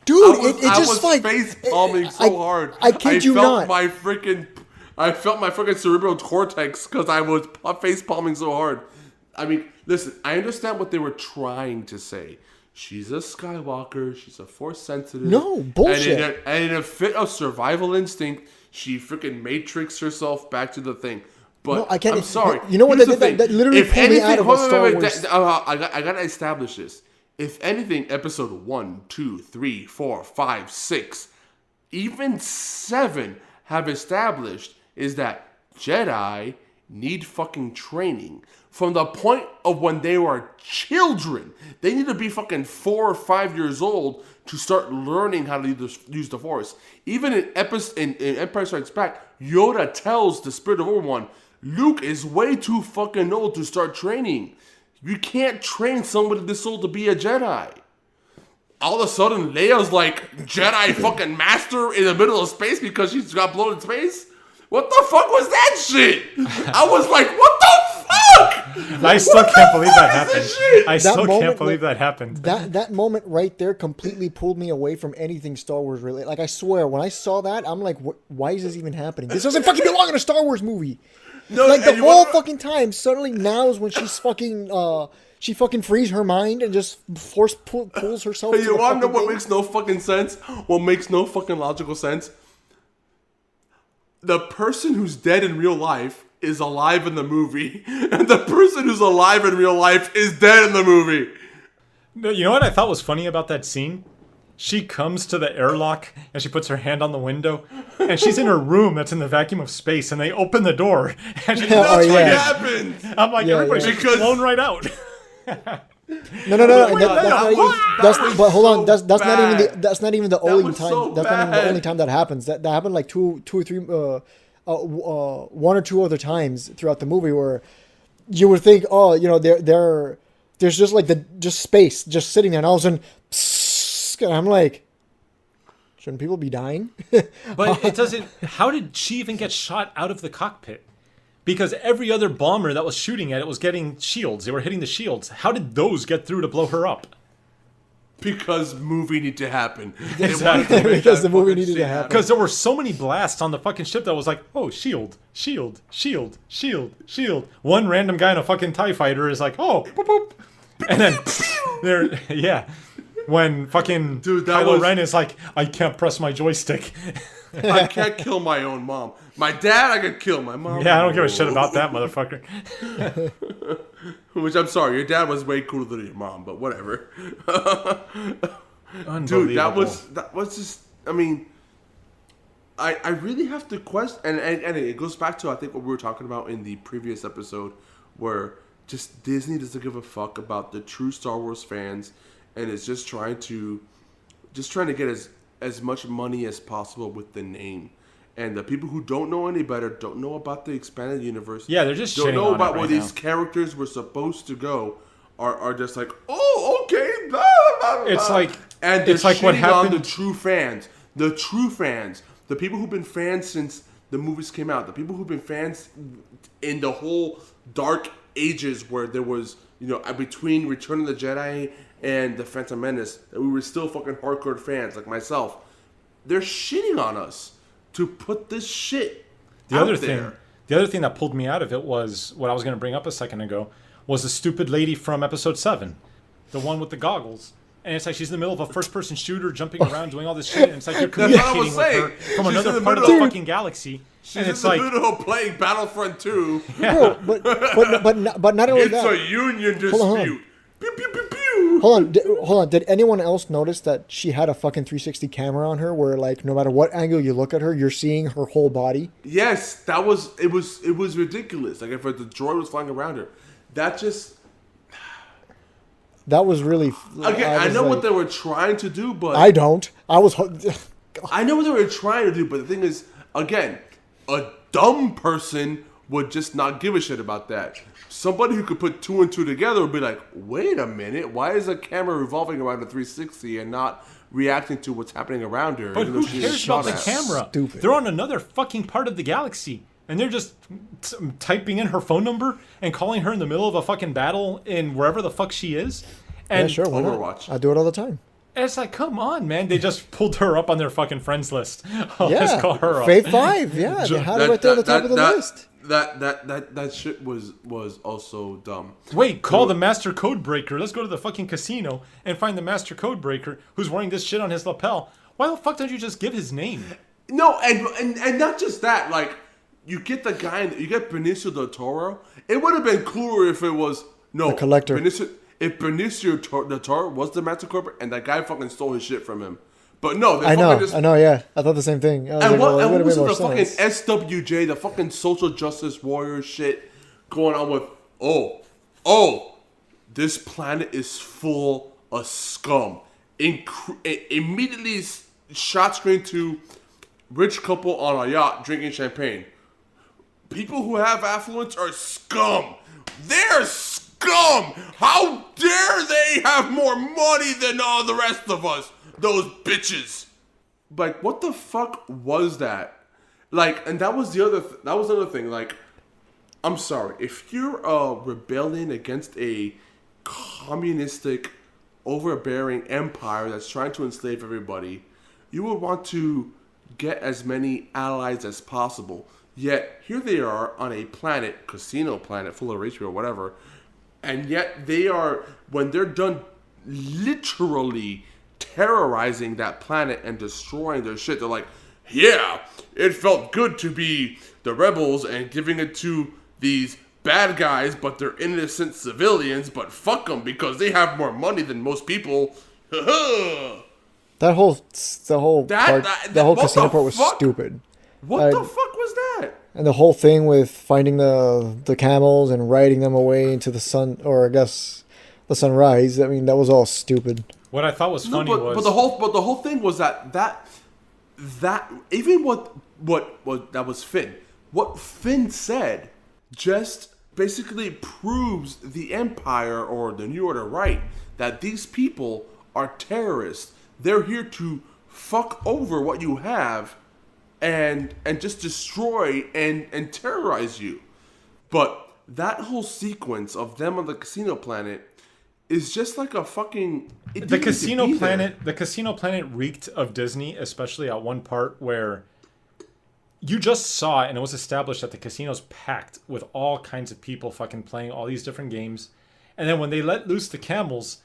Dude, I was face palming so hard. I kid you not. I felt my freaking cerebral cortex because I was face palming so hard. I mean, listen, I understand what they were trying to say. She's a Skywalker. She's a Force sensitive. No, bullshit. And in a fit of survival instinct, she freaking matrixed herself back to the thing. But No, I can't. I'm sorry. You know what? Here's the That thing. literally If pulled me out anything, of a Star Wars. I gotta establish this. If anything, episode 1, 2, 3, 4, 5, 6, even 7 have established is that Jedi need fucking training from the point of when they were children. They need to be fucking 4 or 5 years old to start learning how to use the Force. Even in Empire Strikes Back, Yoda tells the Spirit of Obi-Wan, Luke is way too fucking old to start training. You can't train somebody this old to be a Jedi. All of a sudden, Leia's like Jedi fucking master in the middle of space because she's got blown in space? What the fuck was that shit? I was like, what the fuck? I still can't believe that happened. I still moment, can't believe that happened. That moment right there completely pulled me away from anything Star Wars related. Like, I swear, when I saw that, I'm like, why is this even happening? This doesn't fucking belong in a Star Wars movie. No, Like, the whole fucking time, suddenly now is when she's fucking, she fucking frees her mind and just pulls herself to You the want to know fucking what thing. makes no fucking sense? What makes no fucking logical sense? The person who's dead in real life is alive in the movie, and the person who's alive in real life is dead in the movie. No, you know what I thought was funny about that scene? She comes to the airlock and she puts her hand on the window, and she's in her room that's in the vacuum of space, and they open the door, and she's Oh, That's what yeah. happened. I'm like, Yeah, everybody's yeah. just Because- blown right out. No. But hold on, that's not even bad. that's not even the only was time. so That's not even the bad. only time that happens. That happened like two or three, one or two other times throughout the movie where you would think, oh, you know, there's just like just space just sitting there, and all of a sudden, psst, and I'm like, shouldn't people be dying? But it doesn't. How did she even get shot out of the cockpit? Because every other bomber that was shooting at it was getting shields. They were hitting the shields. How did those get through to blow her up? Because movie need to happen. Exactly. Because the movie needed to happen. Because there were so many blasts on the fucking ship that was like, oh, shield, shield, shield, shield, shield. One random guy in a fucking TIE fighter is like, oh, boop, boop. And then, there, yeah. When fucking Dude, that Kylo was- Ren is like, I can't press my joystick. I can't kill my own mom. My dad, I could kill. My mom. Yeah, I don't give a shit about that motherfucker. Which, I'm sorry, your dad was way cooler than your mom, but whatever. Dude, that was just. I mean, I really have to question, and it goes back to I think what we were talking about in the previous episode, where just Disney doesn't give a fuck about the true Star Wars fans, and is just trying to get as much money as possible with the name. And the people who don't know any better, don't know about the expanded universe. Yeah, they're just don't shitting know on about it where right these now. characters were supposed to go. Are just like, oh, okay, blah, blah, blah, It's blah. like- and they're it's like what shitting on happened- the true fans, the people who've been fans since the movies came out, the people who've been fans in the whole dark ages where there was, you know, between Return of the Jedi and the Phantom Menace, that we were still fucking hardcore fans, like myself. They're shitting on us to put this shit The out other there. thing that pulled me out of it was what I was going to bring up a second ago was the stupid lady from episode 7, the one with the goggles. And it's like she's in the middle of a first-person shooter, jumping around, doing all this shit, and it's like you're That's what I communicating was with her saying. from She's another in the part of middle- the fucking galaxy. She's And in it's the like, middle of playing Battlefront 2. Bro, but not only It's that. a union dispute. Hold on. Pew, pew, pew, pew. Hold on. Did anyone else notice that she had a fucking 360 camera on her, where like no matter what angle you look at her, you're seeing her whole body? Yes, that was it. Was ridiculous. Like if the droid was flying around her, that just That was really. again. I was know like, what they were trying to do, but I don't. I was. I know what they were trying to do. But the thing is, again, a dumb person would just not give a shit about that. Somebody who could put 2 and 2 together would be like, wait a minute, why is the camera revolving around a 360 and not reacting to what's happening around her? but even though who she's cares shot about the at? camera? Stupid. They're on another fucking part of the galaxy. And they're just typing in her phone number and calling her in the middle of a fucking battle in wherever the fuck she is. And Yeah, sure. Why not? Overwatch. I do it all the time. it's like, come on, man. They just pulled her up on their fucking friends list. Oh, let's Yeah, call her up. Fave 5. Yeah, they had it right there on the top of the list. That shit was also dumb. Wait, call the master code breaker. Let's go to the fucking casino and find the master code breaker who's wearing this shit on his lapel. Why the fuck don't you just give his name? No, and not just that. Like you get the guy, you get Benicio del Toro. It would have been cooler if it was The Collector. If Benicio del Toro was the master corporate and that guy fucking stole his shit from him. But no, I know, yeah. I thought the same thing. And what was the fucking SWJ, the fucking social justice warrior shit going on with, this planet is full of scum. Immediately shot screen to rich couple on a yacht drinking champagne. People who have affluence are scum. They're scum. How dare they have more money than all the rest of us? Those bitches. Like, what the fuck was that? Like, and that was another thing. Like, I'm sorry, if you're rebelling against a communistic, overbearing empire that's trying to enslave everybody, you would want to get as many allies as possible. Yet here they are on a planet, casino planet, full of rich people or whatever, and yet they are, when they're done, literally terrorizing that planet and destroying their shit. They're like, yeah, it felt good to be the rebels and giving it to these bad guys, but they're innocent civilians, but fuck them because they have more money than most people. The whole casino part was stupid. What the fuck was that? And the whole thing with finding the camels and riding them away into the sun, or I guess the sunrise. I mean, that was all stupid. What I thought was funny was, but the whole thing was that even what that was Finn. What Finn said just basically proves the Empire or the New Order right, that these people are terrorists. They're here to fuck over what you have and just destroy and terrorize you. But that whole sequence of them on the casino planet is just like a fucking... The casino planet reeked of Disney, especially at one part where you just saw, and it was established that the casino's packed with all kinds of people fucking playing all these different games. And then when they let loose the camels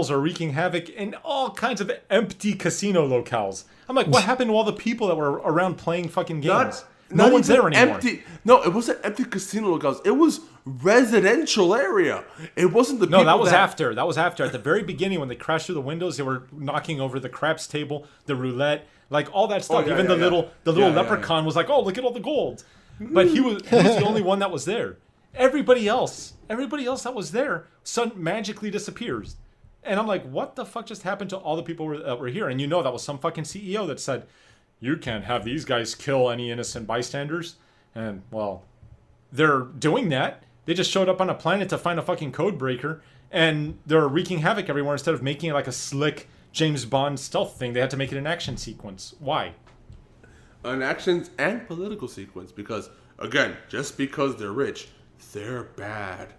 are wreaking havoc in all kinds of empty casino locales. I'm like, what happened to all the people that were around playing fucking games? No one's there anymore. Empty. No, it wasn't empty casino locales. It was residential area. It wasn't the people. No, that was after. That was after. At the very beginning, when they crashed through the windows, they were knocking over the craps table, the roulette, like all that stuff. Even the little leprechaun was like, "Oh, look at all the gold." But he was the only one that was there. Everybody else that was there, magically disappears. And I'm like, what the fuck just happened to all the people that were here? And that was some fucking CEO that said, you can't have these guys kill any innocent bystanders. And, well, they're doing that. They just showed up on a planet to find a fucking code breaker, and they're wreaking havoc everywhere. Instead of making it like a slick James Bond stealth thing, they had to make it an action sequence. Why? An action and political sequence. Because, again, just because they're rich, they're bad.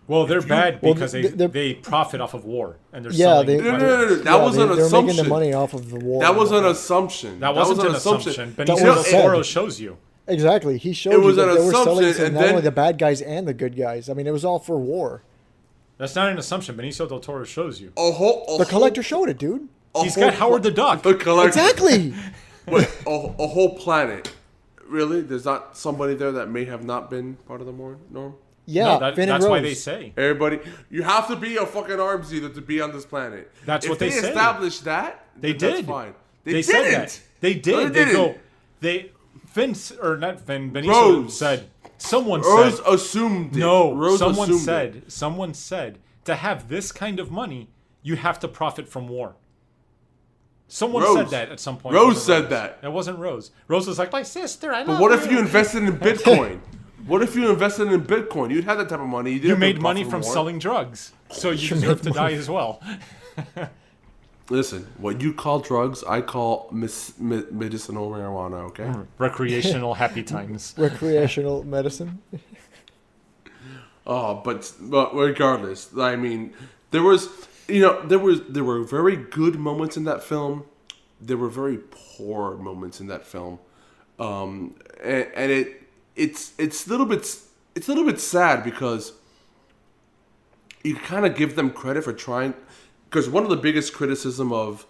Well, they're bad because they profit off of war, and they're selling. No. That was an assumption. They're making the money off of the war. That was an assumption. That wasn't an assumption. Benicio del Toro shows you. Exactly, he showed you that they were selling to not only the bad guys and the good guys. I mean, it was all for war. That's not an assumption. Benicio del Toro shows you. The Collector showed it, dude. He's got Howard the Duck. The Collector. Exactly. Wait, a whole planet. Really? There's not somebody there that may have not been part of the norm? Yeah, no, that's why they say. Everybody, you have to be a fucking arms dealer to be on this planet. That's what they say. If they established that, they did. That's fine. They said that. They did. No, Benicio said. Someone Rose said. Assumed it. No, Rose someone assumed said. It. Someone said to have this kind of money, you have to profit from war. Someone said that at some point. Rose said that. It wasn't Rose. Rose was like, my sister, I love But what if you invested in Bitcoin? What if you invested in Bitcoin? You'd have that type of money. You made money from selling drugs. So you deserve to die as well. Listen, what you call drugs, I call medicinal marijuana, okay? Recreational happy times. Recreational medicine. But regardless, I mean, there were very good moments in that film. There were very poor moments in that film. It's a little bit sad because you kind of give them credit for trying, because one of the biggest criticism of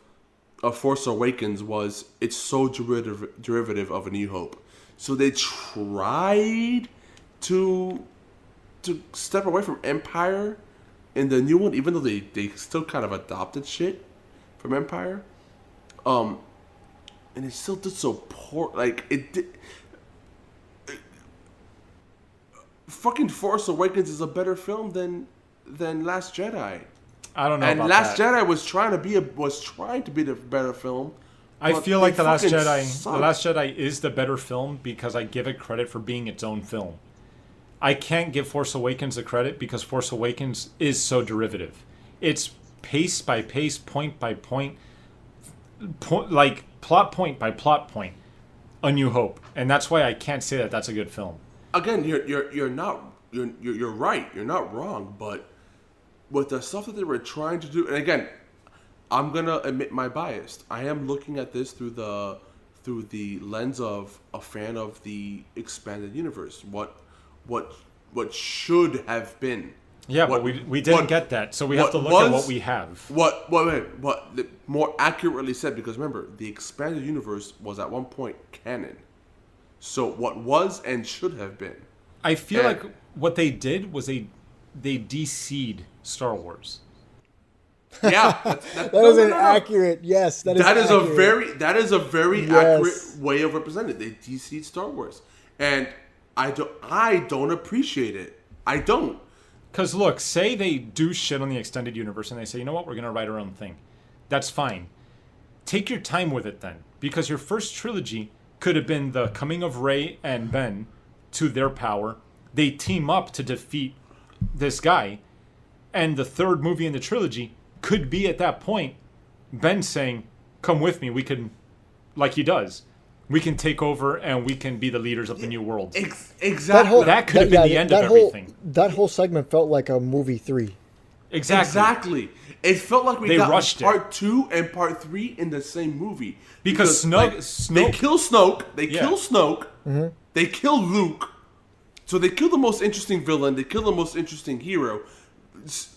Force Awakens was it's so derivative of A New Hope. So they tried to step away from Empire in the new one, even though they still kind of adopted shit from Empire. And it still did so poor. Like, it did. Fucking Force Awakens is a better film than Last Jedi. I don't know And about Last that. Jedi was trying to be the better film. I but feel like they The Last fucking Jedi. suck. The Last Jedi is the better film because I give it credit for being its own film. I can't give Force Awakens the credit because Force Awakens is so derivative. It's pace by pace, point by point, like plot point by plot point. A New Hope, and that's why I can't say that that's a good film. Again, you're right. You're not wrong, but with the stuff that they were trying to do, and again, I'm gonna admit my bias. I am looking at this through the lens of a fan of the expanded universe. What should have been. Yeah, but we didn't get that, so we have to look at what we have. What more accurately said, because remember, the expanded universe was at one point canon. So what was and should have been. I feel like what they did was they DC'd Star Wars. Yeah, That is an accurate. Yes, that is accurate. That is a very accurate way of representing it. They DC'd Star Wars, and I don't appreciate it. I don't. Because look, say they do shit on the extended universe and they say, you know what, we're going to write our own thing. That's fine. Take your time with it then. Because your first trilogy could have been the coming of Rey and Ben to their power. They team up to defeat this guy. And the third movie in the trilogy could be at that point Ben saying, come with me, we can, like he does. We can take over and we can be the leaders of the new world. Exactly. That could have been the end of everything. That whole segment felt like a movie 3. Exactly. It felt like They got rushed part 2 and part 3 in the same movie. Because Snoke... They kill Snoke. kill Snoke. Mm-hmm. They kill Luke. So they kill the most interesting villain. They kill the most interesting hero.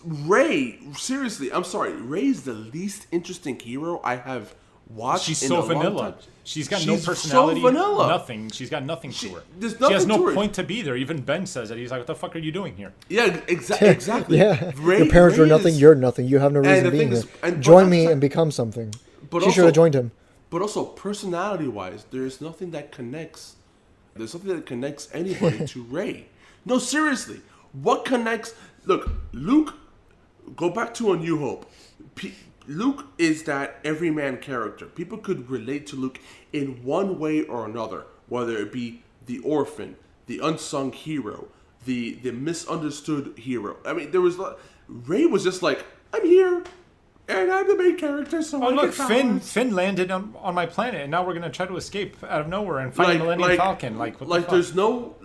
Rey, seriously, I'm sorry. Rey is the least interesting hero I have watched. She's in so a long vanilla. time. She's got She's no personality. So vanilla. Nothing. She's got nothing to her. There's She nothing has no to her. point to be there. Even Ben says it. He's like, what the fuck are you doing here? Yeah, exactly. Yeah, Rey, your parents were Rey nothing. is- You're nothing. You have no reason the being thing here. is- Join but me that's- and become something. But She also- should have joined him. But also, personality-wise, there's nothing that connects. There's something that connects anybody to Rey. No, seriously, what connects? Look, Luke. Go back to A New Hope. Luke is that everyman character. People could relate to Luke in one way or another, whether it be the orphan, the unsung hero, the misunderstood hero. I mean, Rey was just like, I'm here. And I'm the main character, so Oh, I look, get Finn landed on my planet, and now we're going to try to escape out of nowhere and find the Millennium Falcon. Like, what the fuck? There's no...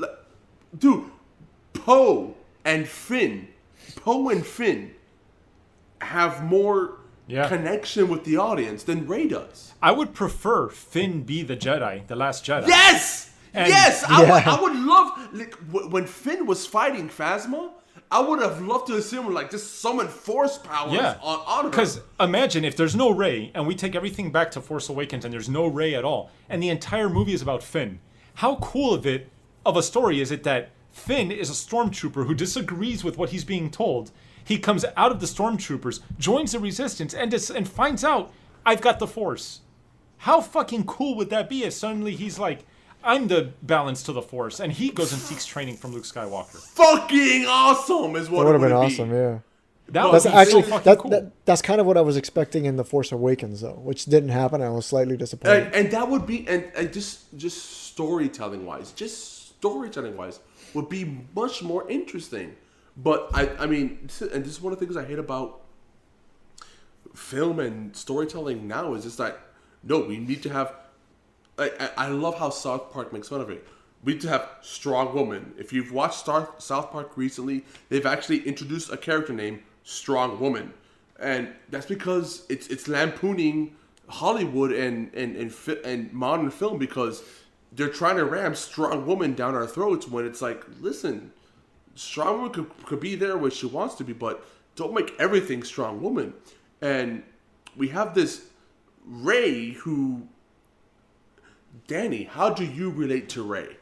dude, Poe and Finn have more connection with the audience than Rey does. I would prefer Finn be the Jedi, the last Jedi. Yes! And- Yes! I would love... Like, when Finn was fighting Phasma, I would have loved to have seen him like just summon force powers on her. Because imagine if there's no Rey and we take everything back to Force Awakens and there's no Rey at all, and the entire movie is about Finn. How cool of a story is it that Finn is a stormtrooper who disagrees with what he's being told? He comes out of the stormtroopers, joins the Resistance, and finds out I've got the Force. How fucking cool would that be if suddenly he's like, I'm the balance to the Force, and he goes and seeks training from Luke Skywalker. Fucking awesome is what That would have been be. awesome, yeah. That's Actually, so fucking cool. that's kind of what I was expecting in The Force Awakens, though, which didn't happen. I was slightly disappointed. And that would be, and just storytelling wise, would be much more interesting. But I mean, and this is one of the things I hate about film and storytelling now is just that, no, we need to have, I love how South Park makes fun of it. We need to have strong woman. If you've watched South Park recently, they've actually introduced a character named Strong Woman. And that's because it's lampooning Hollywood and modern film, because they're trying to ram strong woman down our throats when it's like, listen, strong woman could be there where she wants to be, but don't make everything strong woman. And we have this Rey who Danny, how do you relate to Rey?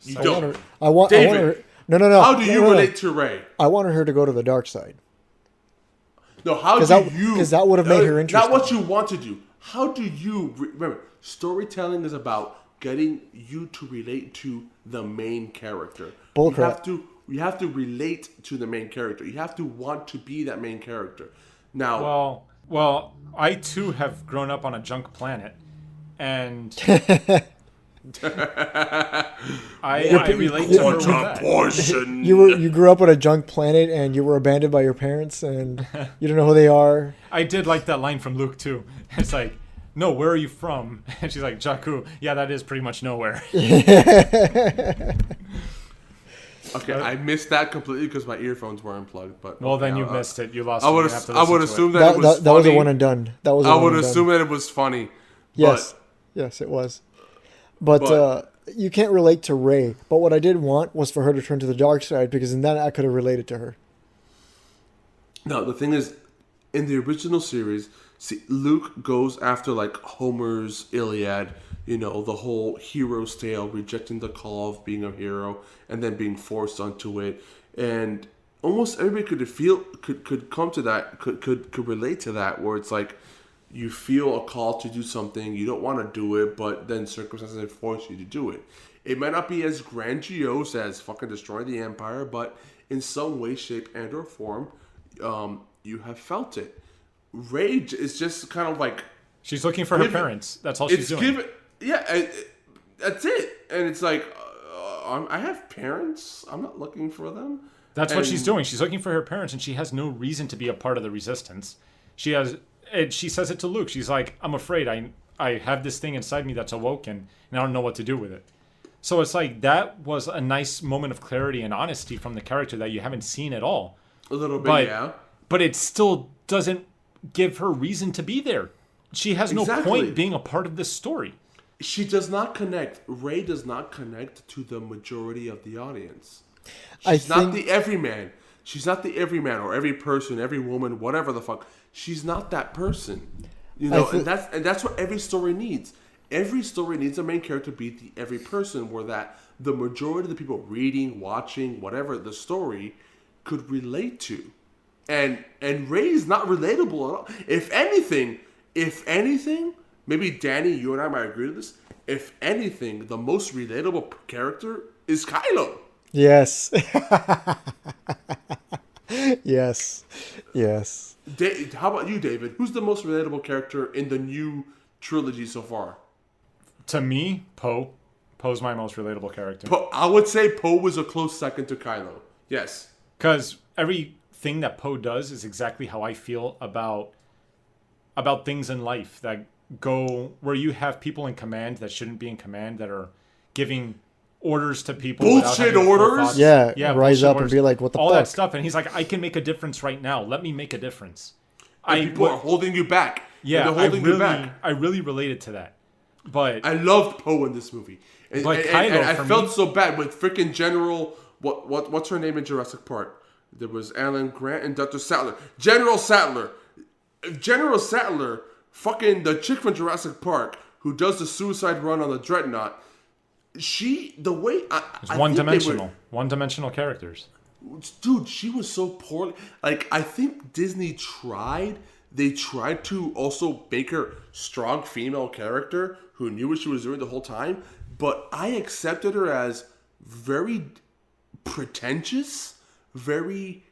You I don't. want her. I want David, her. No. How do you relate to Rey? I wanted her to go to the dark side. No, how do you? Because that would have made her interesting. Not what you want to do. How do you remember? Storytelling is about getting you to relate to the main character. Bullcrap. You have to relate to the main character. You have to want to be that main character. Now, Well, I too have grown up on a junk planet, and I relate to her with that. portion. You grew up on a junk planet and you were abandoned by your parents and you don't know who they are. I did like that line from Luke too. It's like, no, where are you from? And she's like, Jakku. Yeah, that is pretty much nowhere. Okay, I missed that completely because my earphones were unplugged. But Well, then you missed it. You lost. I it. would You have to I would listen to assume it. that it was That was a funny. one and done. That was. I would assume that it was funny. Yes, yes, it was. But you can't relate to Rey. But what I did want was for her to turn to the dark side because in that I could have related to her. No, the thing is, in the original series, see, Luke goes after like Homer's Iliad, you know, the whole hero's tale, rejecting the call of being a hero and then being forced onto it, and almost everybody could come to that, could relate to that, where it's like you feel a call to do something, you don't want to do it, but then circumstances force you to do it. It might not be as grandiose as fucking destroying the Empire, but in some way, shape, and or form, you have felt it. Rage is just kind of like She's looking for her parents. That's all she's doing. That's it. And it's like, I have parents. I'm not looking for them. That's what she's doing. She's looking for her parents, and she has no reason to be a part of the resistance. She says it to Luke. She's like, I'm afraid. I have this thing inside me that's awoken, and I don't know what to do with it. So it's like that was a nice moment of clarity and honesty from the character that you haven't seen at all. A little bit, yeah. But it still doesn't give her reason to be there. She has no point being a part of this story. She does not connect. Rey does not connect to the majority of the audience. She's not the everyman. She's not the everyman or every person, every woman, whatever the fuck. She's not that person. You know, and that's what every story needs. Every story needs a main character to be the every person, where that the majority of the people reading, watching, whatever the story could relate to. And Rey is not relatable at all. If anything, maybe Danny, you and I might agree to this. If anything, the most relatable character is Kylo. Yes. Yes. How about you, David? Who's the most relatable character in the new trilogy so far? To me, Poe. Poe's my most relatable character. I would say Poe was a close second to Kylo. Yes. Because everything that Poe does is exactly how I feel about things in life that go where you have people in command that shouldn't be in command, that are giving orders to people. Bullshit orders? Yeah, rise up orders, and be like, what the all fuck? All that stuff. And he's like, I can make a difference right now. Let me make a difference. People are holding you back. Yeah, they're holding you back. I really related to that. But I loved Poe in this movie. And I felt so bad with freaking General... What's her name in Jurassic Park? There was Alan Grant and Dr. Sattler. General Sattler, fucking the chick from Jurassic Park who does the suicide run on the Dreadnought. One-dimensional characters. Dude, she was so poorly. Like, I think Disney tried. They tried to also make her strong female character who knew what she was doing the whole time. But I accepted her as very pretentious, very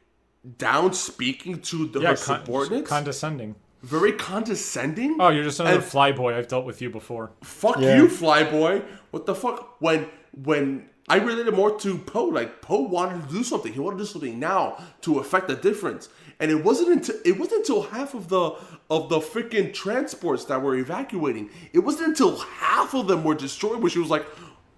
down speaking to her subordinates. Condescending. Very condescending. Oh, you're just another flyboy. I've dealt with you before. Fuck you, flyboy. What the fuck? When I related more to Poe, like Poe wanted to do something. He wanted to do something now to affect the difference. And it wasn't until half of the freaking transports that were evacuating. It wasn't until half of them were destroyed where she was like,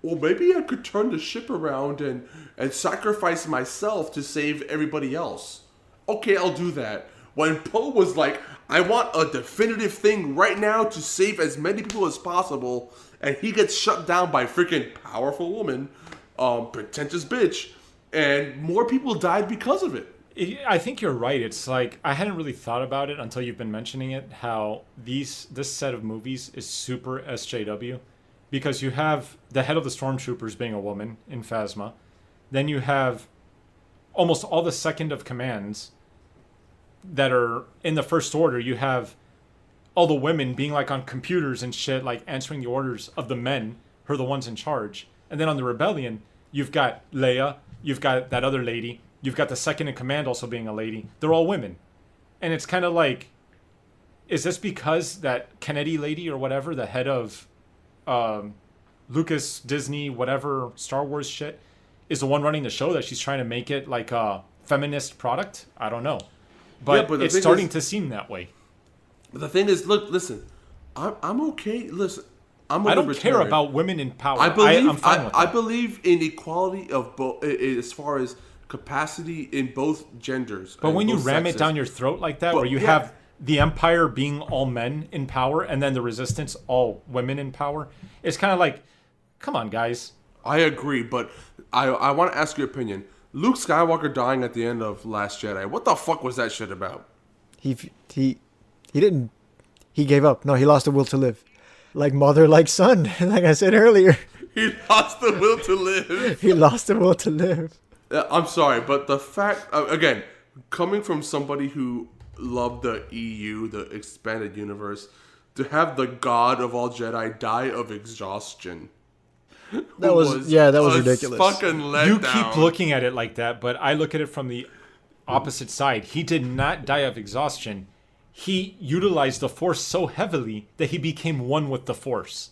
well, maybe I could turn the ship around and sacrifice myself to save everybody else. Okay, I'll do that. When Poe was like, I want a definitive thing right now to save as many people as possible, and he gets shut down by freaking powerful woman, pretentious bitch, and more people died because of it. I think you're right. It's like I hadn't really thought about it until you've been mentioning it. How this set of movies is super SJW, because you have the head of the stormtroopers being a woman in Phasma, then you have almost all the second of commands that are in the First Order. You have all the women being like on computers and shit, like answering the orders of the men who are the ones in charge. And then on the Rebellion, you've got Leia, you've got that other lady. You've got the second in command also being a lady. They're all women. And it's kind of like, is this because that Kennedy lady or whatever, the head of Lucas, Disney, whatever, Star Wars shit, is the one running the show, that she's trying to make it like a feminist product? I don't know. But it's starting to seem that way. But the thing is, look, listen, I'm okay. Listen, I don't care about women in power. I'm fine with that. I believe in equality of both, as far as capacity in both genders. But when you ram it down your throat like that, where you have the Empire being all men in power and then the Resistance all women in power, it's kind of like, come on, guys. I agree, but I want to ask your opinion. Luke Skywalker dying at the end of Last Jedi. What the fuck was that shit about? He didn't. He gave up. No, he lost the will to live. Like mother, like son. Like I said earlier. He lost the will to live. He lost the will to live. I'm sorry, but the fact, again, coming from somebody who loved the EU, the expanded universe, to have the God of all Jedi die of exhaustion. That was ridiculous. Fucking let You down. keep looking at it like that, but I look at it from the opposite side. He did not die of exhaustion. He utilized the Force so heavily that he became one with the Force.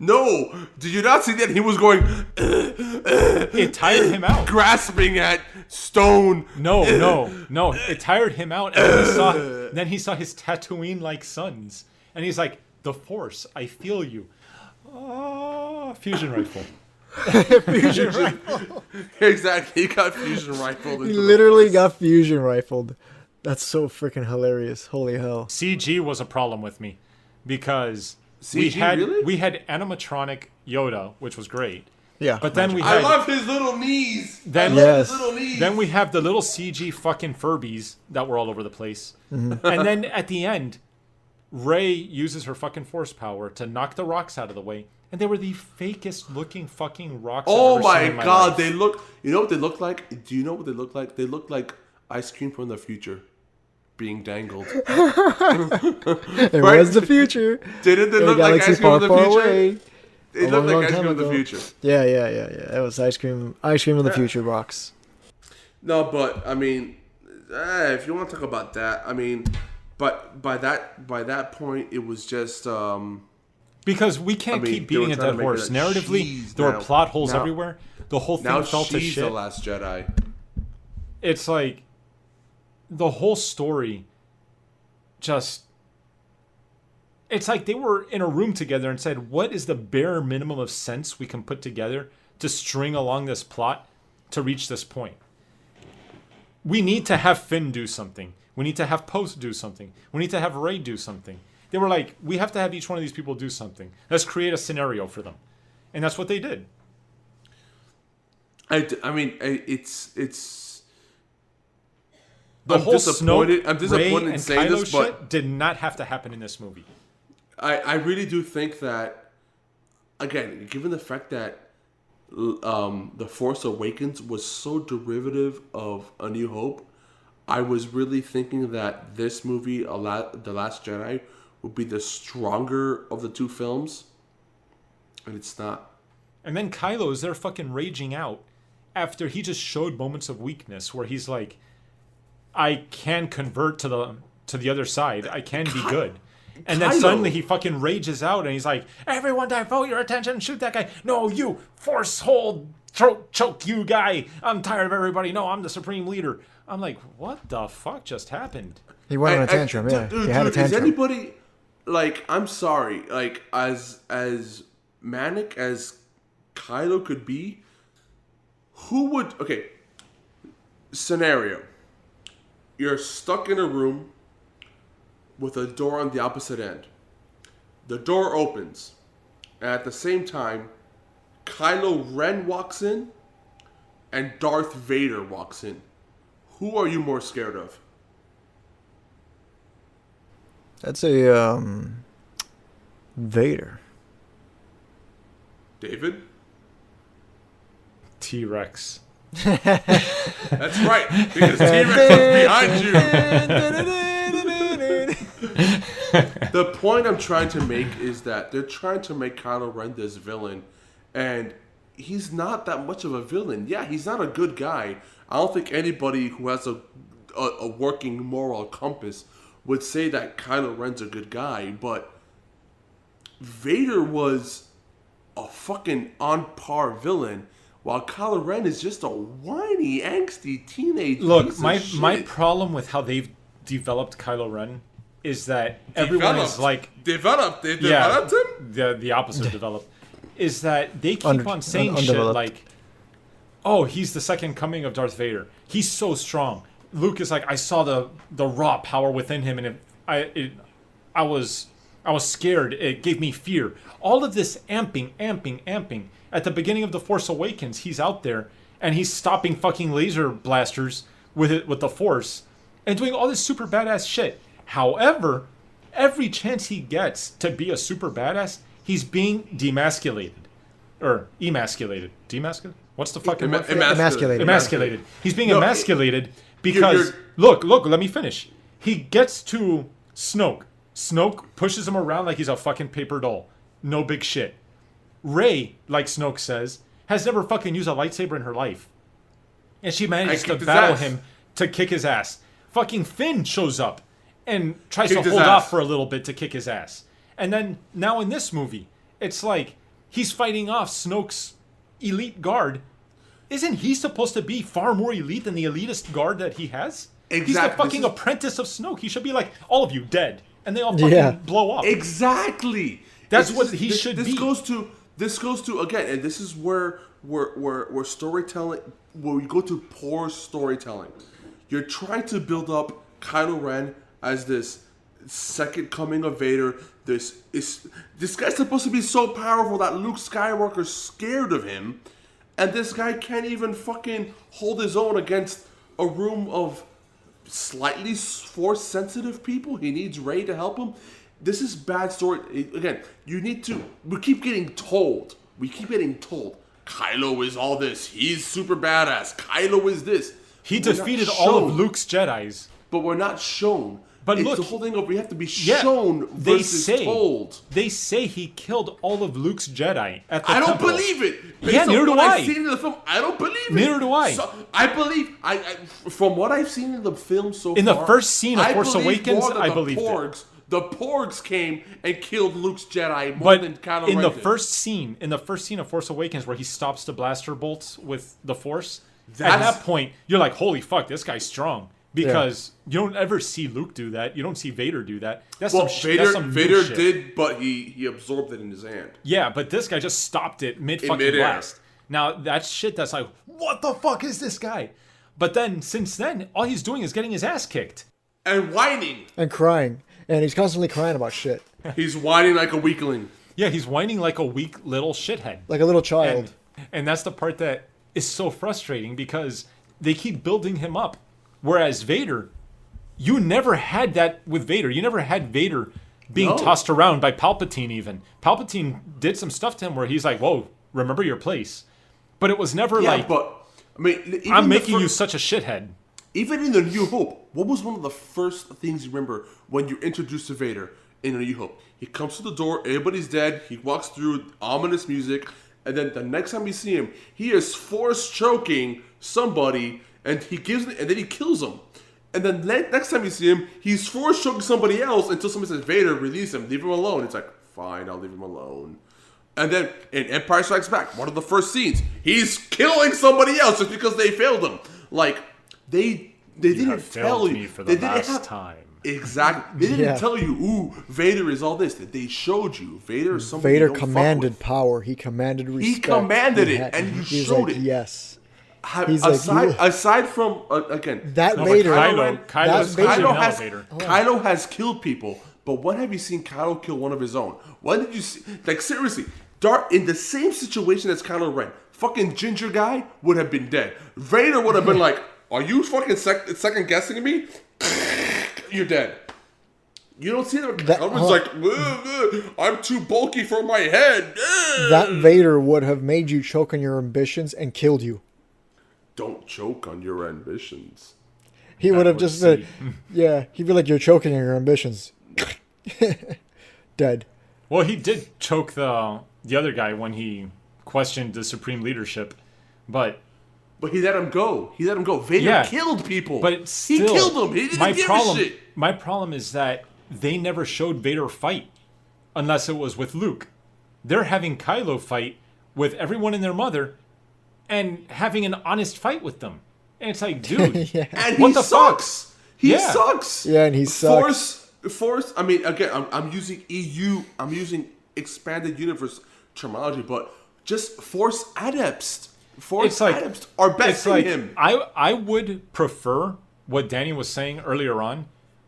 No! Did you not see that? He was going... It tired him out. Grasping at stone. No. It tired him out. And then he saw his Tatooine-like sons. And he's like, the Force, I feel you. Fusion rifle. Fusion rifle. Exactly. He got fusion rifled. He literally got fusion rifled. That's so freaking hilarious. Holy hell. CG was a problem with me. Because CG, we had animatronic Yoda, which was great. Yeah. But then we I had... love his little knees. Then, yes. His little knees. Then we have the little CG fucking Furbies that were all over the place. Mm-hmm. And then at the end, Rey uses her fucking Force power to knock the rocks out of the way. And they were the fakest looking fucking rocks Oh I've ever seen in my my god, life. they look... You know what they look like? Do you know what they look like? They look like ice cream from the future being dangled. It was the future. Didn't they look like ice cream from the future? It looked like ice cream from the future. Yeah. It was ice cream of the future rocks. No, but I mean, if you want to talk about that, I mean, but by that point, it was just because we can't keep beating a dead horse. Narratively, there were plot holes everywhere. The whole thing fell to shit. The Last Jedi. It's like the whole story just... It's like they were in a room together and said, what is the bare minimum of sense we can put together to string along this plot to reach this point? We need to have Finn do something. We need to have Poe do something. We need to have Rey do something. They were like, we have to have each one of these people do something. Let's create a scenario for them. And that's what they did. I mean, it's... I'm disappointed in saying Kylo this, but shit did not have to happen in this movie. I really do think that, again, given the fact that The Force Awakens was so derivative of A New Hope, I was really thinking that this movie, The Last Jedi, would be the stronger of the two films, and it's not. And then Kylo is there fucking raging out after he just showed moments of weakness where he's like, I can convert to the other side. I can be good. And then suddenly he fucking rages out and he's like, everyone divert your attention, shoot that guy. No, you force hold, throat choke you guy. I'm tired of everybody. No, I'm the supreme leader. I'm like, what the fuck just happened? He went on a tantrum, yeah. Dude, he had a tantrum. Is anybody, like, I'm sorry, like, as manic as Kylo could be, who would, okay, scenario. You're stuck in a room with a door on the opposite end. The door opens. And at the same time, Kylo Ren walks in and Darth Vader walks in. Who are you more scared of? I'd say Vader. David? T-Rex. That's right, because T-Rex was behind you. The point I'm trying to make is that they're trying to make Kylo Ren this villain, and he's not that much of a villain. Yeah, he's not a good guy. I don't think anybody who has a working moral compass would say that Kylo Ren's a good guy, but Vader was a fucking on-par villain, while Kylo Ren is just a whiny, angsty teenage Look, piece my of shit. my problem with how they've developed Kylo Ren is that everyone is like developed. They developed him. the opposite of developed is that they keep on saying shit undeveloped. like, "Oh, he's the second coming of Darth Vader. He's so strong." Luke is like, "I saw the raw power within him, and I was scared. It gave me fear." All of this amping. At the beginning of The Force Awakens, he's out there and he's stopping fucking laser blasters with the Force and doing all this super badass shit. However, every chance he gets to be a super badass, he's being demasculated. Or emasculated. Demasculated? What's the fucking word for that? Emasculated. He's being emasculated because... Look, let me finish. He gets to Snoke. Snoke pushes him around like he's a fucking paper doll. No big shit. Rey, like Snoke says, has never fucking used a lightsaber in her life. And she manages to battle him to kick his ass. Fucking Finn shows up and tries to hold off for a little bit to kick his ass. And then, now in this movie, it's like, he's fighting off Snoke's elite guard. Isn't he supposed to be far more elite than the elitist guard that he has? Exactly. He's the fucking apprentice of Snoke. He should be like, all of you dead. And they all fucking blow up. Exactly. That's what he should be. This goes to again, and this is where storytelling, where we go to poor storytelling. You're trying to build up Kylo Ren as this second coming of Vader. This guy's supposed to be so powerful that Luke Skywalker's scared of him, and this guy can't even fucking hold his own against a room of slightly Force sensitive people. He needs Rey to help him. This is bad story. Again, we keep getting told. Kylo is all this. He's super badass. Kylo is this. He defeated all of Luke's Jedis. But we're not shown. But it's the whole thing of we have to be shown versus told. They say he killed all of Luke's Jedi at the I don't temple. believe it. Yeah, neither do I. I've seen in the film, I don't believe it. Neither do I. So, I believe, from what I've seen in the film so far. In the first scene of Force Awakens, I believed it. The Porgs came and killed Luke's Jedi more than Kylo Ren in the did. first scene of Force Awakens where he stops the blaster bolts with the Force, at that point, you're like, holy fuck, this guy's strong. Because you don't ever see Luke do that. You don't see Vader do that. Vader did, but he absorbed it in his hand. Yeah, but this guy just stopped it mid-fucking blast. Now, that's shit that's like, what the fuck is this guy? But then, since then, all he's doing is getting his ass kicked. And whining. And crying. And he's constantly crying about shit. He's whining like a weakling. Yeah, he's whining like a weak little shithead. Like a little child. And that's the part that is so frustrating because they keep building him up. Whereas Vader, you never had that with Vader. You never had Vader being tossed around by Palpatine even. Palpatine did some stuff to him where he's like, whoa, remember your place. But it was never I'm making you such a shithead. Even in The New Hope, what was one of the first things you remember when you're introduced to Vader in The New Hope? He comes to the door, everybody's dead, he walks through ominous music, and then the next time you see him, he is force choking somebody, and then he kills him. And then next time you see him, he's force choking somebody else until somebody says, Vader, release him, leave him alone. It's like, fine, I'll leave him alone. And then in Empire Strikes Back, one of the first scenes, he's killing somebody else just because they failed him. Like, they didn't tell you. Me for the last time. Exactly. They didn't tell you, ooh, Vader is all this. They showed you. Vader is somebody Vader you don't commanded fuck with. power. He commanded respect. He commanded it, and you showed like, it. Yes. Aside from again, Vader, Kylo has killed people, but when have you seen Kylo kill one of his own? When did you see? Like seriously, in the same situation as Kylo Ren, fucking ginger guy would have been dead. Vader would have been like, Are you fucking second guessing me? You're dead. You don't see that. Kylo's like, I'm too bulky for my head. That Vader would have made you choke on your ambitions and killed you. Don't choke on your ambitions. He would have just said, yeah, he'd be like, you're choking on your ambitions. Dead. Well, he did choke the other guy when he questioned the supreme leadership, but he let him go. Vader killed people. But still, he killed them. He didn't give a shit. My problem is that they never showed Vader fight unless it was with Luke. They're having Kylo fight with everyone and their mother and having an honest fight with them. And it's like, dude, and what he the sucks. fuck? He sucks. Yeah, and he sucks. Force. I mean, again, I'm using EU. I'm using expanded universe terminology, but just Force adepts. Adepts are besting him. I would prefer what Danny was saying earlier on,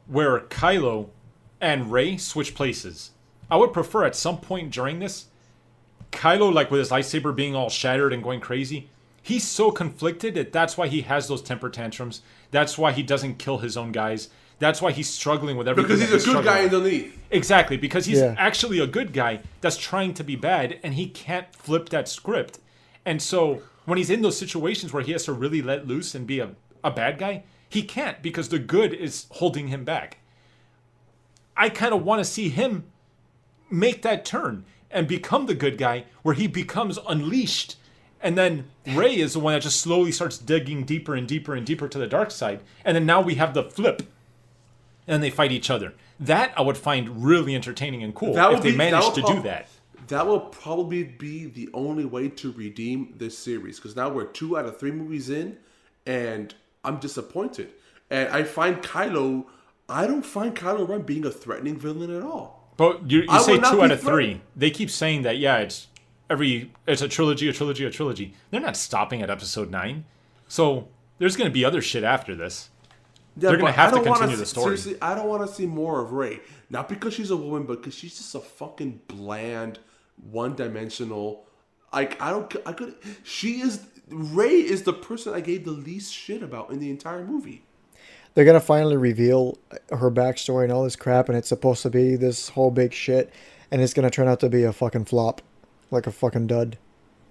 where Kylo and Rey switch places. I would prefer at some point during this, Kylo, like with his lightsaber being all shattered and going crazy, he's so conflicted that's why he has those temper tantrums. That's why he doesn't kill his own guys. That's why he's struggling with everything. Because he's a good guy underneath. Exactly, because he's actually a good guy that's trying to be bad, and he can't flip that script. And so when he's in those situations where he has to really let loose and be a bad guy, he can't because the good is holding him back. I kind of want to see him make that turn and become the good guy where he becomes unleashed. And then Rey is the one that just slowly starts digging deeper and deeper and deeper to the dark side. And then now we have the flip. And they fight each other. That I would find really entertaining and cool if they managed to do that. That will probably be the only way to redeem this series. Because now we're 2 out of 3 movies in. And I'm disappointed. And I don't find Kylo Ren being a threatening villain at all. But you say 2 out of 3. They keep saying that, it's a trilogy. They're not stopping at episode 9. So there's going to be other shit after this. Yeah, they're going to have to continue the story. Seriously, I don't want to see more of Rey. Not because she's a woman, but because she's just a fucking bland, one-dimensional. Rey is the person I gave the least shit about in the entire movie. They're going to finally reveal her backstory and all this crap, and it's supposed to be this whole big shit, and it's going to turn out to be a fucking flop. Like a fucking dud.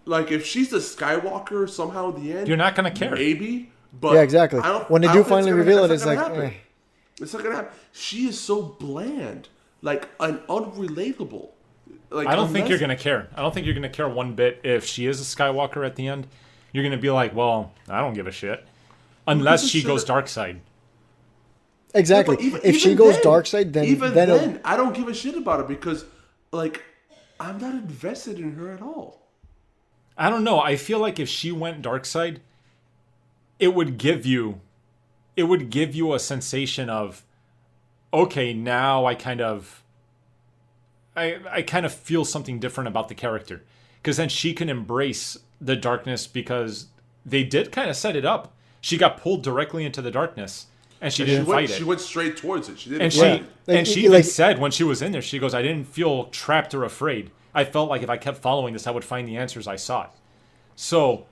Like, if she's a Skywalker somehow at the end... You're not going to care. Maybe, but... Yeah, exactly. When they do finally reveal it, it's like... It's not going to happen. She is so bland. Like, unrelatable. Like, I don't think you're going to care. I don't think you're going to care one bit if she is a Skywalker at the end. You're going to be like, well, I don't give a shit. Unless she goes dark side. Exactly. Yeah, if she goes dark side, then... Then I don't give a shit about it because, like... I'm not invested in her at all. I don't know. I feel like if she went dark side, it would give you a sensation of, okay, now I kind of feel something different about the character. Because then she can embrace the darkness because they did kind of set it up. She got pulled directly into the darkness. And she didn't fight it. She went straight towards it. She didn't. And she even said when she was in there, she goes, "I didn't feel trapped or afraid. I felt like if I kept following this, I would find the answers I sought." So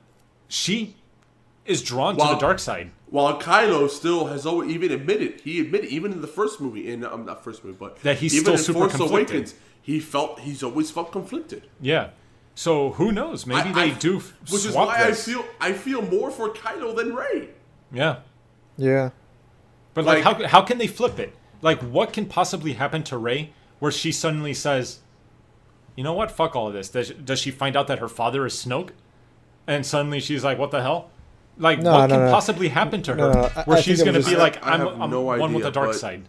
she is drawn to the dark side. While Kylo still has always even admitted even in the first movie, not first movie, but that he's even still in super Force conflicted. Awakens, he's always felt conflicted. Yeah. So who knows? Maybe they do swap which is why this. I feel more for Kylo than Rey. Yeah. Yeah. But like how can they flip it? Like, what can possibly happen to Rey where she suddenly says, you know what? Fuck all of this. Does she find out that her father is Snoke? And suddenly she's like, what the hell? Like, what can possibly happen to her where she's going to be like, I'm one with the dark side?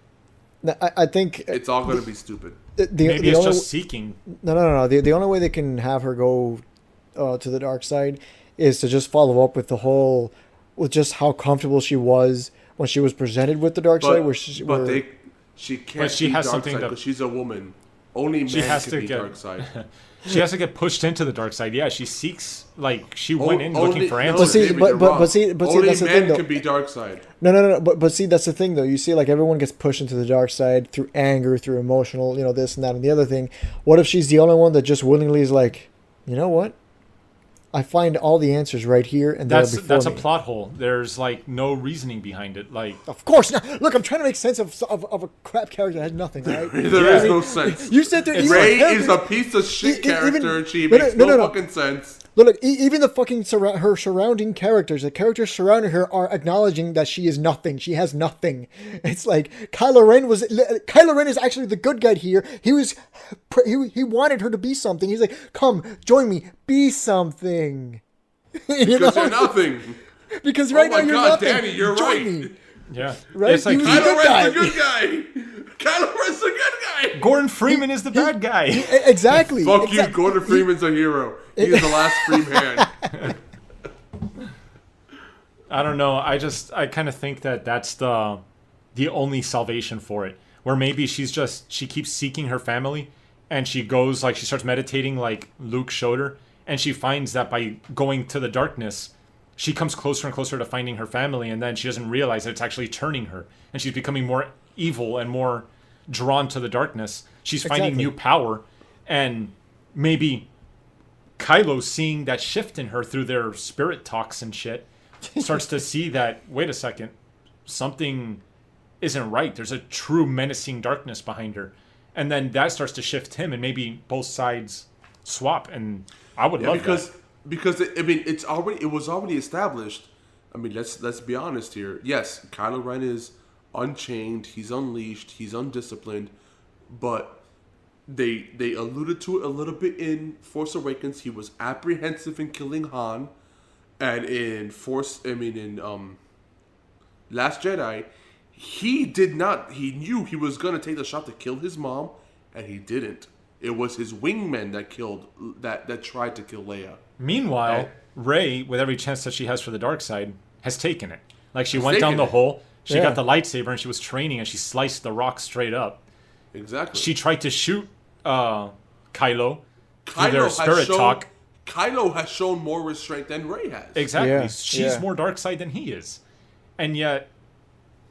I think... It's all going to be stupid. Maybe it's just seeking. No. The only way they can have her go to the dark side is to just follow up with with just how comfortable she was when she was presented with the dark side. She can't be has dark something side because she's a woman. Only men can be dark side. She has to get pushed into the dark side. Yeah, she seeks, like, she went in looking for answers. But see, that's the thing, though. Can be dark side. No. But see, that's the thing, though. You see, like, everyone gets pushed into the dark side through anger, through emotional, this and that and the other thing. What if she's the only one that just willingly is like, you know what? I find all the answers right here and there before That's me. a plot hole. There's like no reasoning behind it. Like, Of course not. Look, I'm trying to make sense of a crap character that has nothing, right? There is no sense. You said there. Rey is a piece of shit character, and she makes no fucking sense. Look, even the fucking her surrounding characters, the characters surrounding her are acknowledging that she is nothing. She has nothing. It's like Kylo Ren is actually the good guy here. He wanted her to be something. He's like, come, join me, be something. Because you're nothing. Because right now you're nothing. Danny, you're join right. Me. yeah, Right? It's like He was a Kylo good guy. Ren's the good guy. Kylo Ren's the good guy. Gordon Freeman is the bad guy. Exactly. Fuck you, Gordon Freeman's a hero. He's the last free man. I don't know. I kind of think that that's the only salvation for it. Where maybe she keeps seeking her family, and she goes like she starts meditating like Luke showed her, and she finds that by going to the darkness, she comes closer and closer to finding her family, and then she doesn't realize that it's actually turning her, and she's becoming more evil and more drawn to the darkness. She's finding Exactly. new power, and maybe Kylo, seeing that shift in her through their spirit talks and shit, starts to see that, wait a second, something isn't right. There's a true menacing darkness behind her. And then that starts to shift him, and maybe both sides swap. And I would love that. Because it was already established. I mean, let's be honest here. Yes, Kylo Ren is unchained, he's unleashed, he's undisciplined, but they alluded to it a little bit in Force Awakens. He was apprehensive in killing Han, and in Last Jedi, he did not. He knew he was gonna take the shot to kill his mom, and he didn't. It was his wingmen that tried to kill Leia. Meanwhile, Rey, with every chance that she has for the dark side, has taken it. Like, she went down the hole, she got the lightsaber, and she was training, and she sliced the rock straight up. Exactly. She tried to shoot Kylo through their spirit talk. Kylo has shown more restraint than Rey has. Exactly. Yeah, She's more dark side than he is. And yet,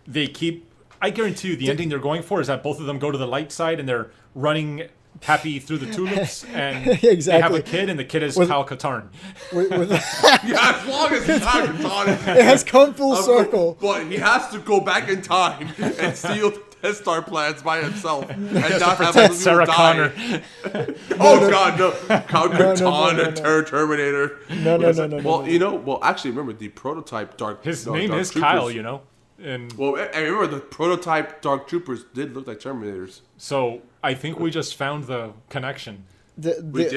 they keep... I guarantee you, the ending they're going for is that both of them go to the light side, and they're running happy through the tulips, and they have a kid, and the kid is Kyle Katarn. Yeah, as long as it's not Katarn. It has come full circle. But he has to go back in time and steal the Death Star plans by himself and not have other Sarah people Connor. die. God, no. Count Katarn, Terminator. No. Actually, remember the prototype His Dark name is Troopers. Kyle, you know? And Well, I remember the prototype Dark Troopers did look like Terminators. so I think we just found the connection. We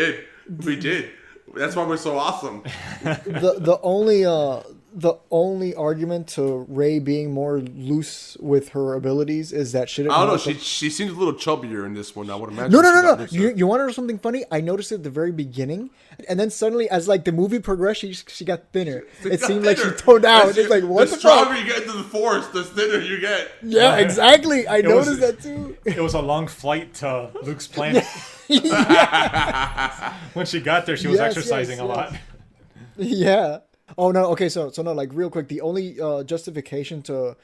did. That's why we're so awesome. The only argument to Rey being more loose with her abilities is that she didn't. I don't know. She seems a little chubbier in this one. I would imagine. No. You want to know something funny? I noticed it at the very beginning, and then suddenly, as like the movie progressed, she got thinner. It seemed like she toned out. It's like, what the stronger fuck? you get into the Force, the thinner you get. Yeah, exactly. I was- noticed that too. It was a long flight to Luke's planet. When she got there, she was Yes, exercising yes, a lot. Yeah. Oh no. Okay. So no. Like real quick, the only justification to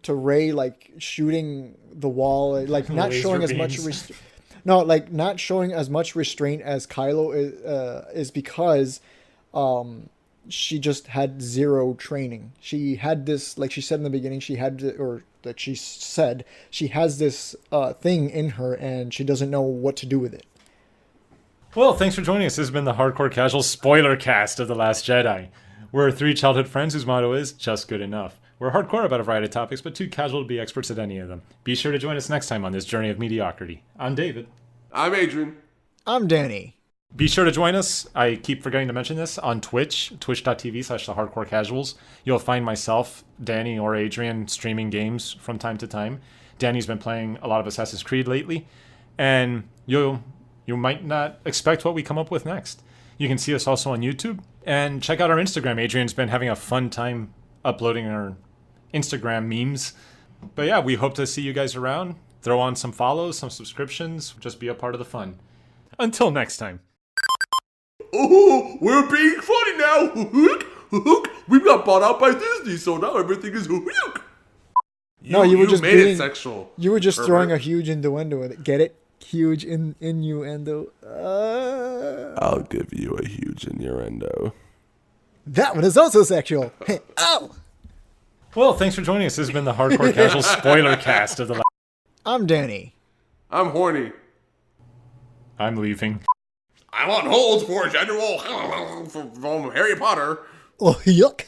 Rey like shooting the wall, like not Laser showing as much beams. not showing as much restraint as Kylo is because she just had zero training. She had this, like she said in the beginning, she has this thing in her, and she doesn't know what to do with it. Well, thanks for joining us. This has been the Hardcore Casual spoiler cast of The Last Jedi. We're three childhood friends whose motto is just good enough. We're hardcore about a variety of topics, but too casual to be experts at any of them. Be sure to join us next time on this journey of mediocrity. I'm David. I'm Adrian. I'm Danny. Be sure to join us. I keep forgetting to mention this on Twitch, twitch.tv/thehardcorecasuals. You'll find myself, Danny, or Adrian streaming games from time to time. Danny's been playing a lot of Assassin's Creed lately, and you might not expect what we come up with next. You can see us also on YouTube, and check out our Instagram. Adrian's been having a fun time uploading our Instagram memes. But yeah, we hope to see you guys around. Throw on some follows, some subscriptions. Just be a part of the fun. Until next time. Oh, we're being funny now. We got bought out by Disney, so now everything is No, you were just made being it sexual. You were just pervert. throwing a huge innuendo in it. Get it? Huge innuendo. I'll give you a huge innuendo. That one is also sexual. Hey, ow! Well, thanks for joining us. This has been the Hardcore Casual Spoiler Cast of the. I'm Danny. I'm horny. I'm leaving. I'm on hold for General from Harry Potter. Oh, yuck.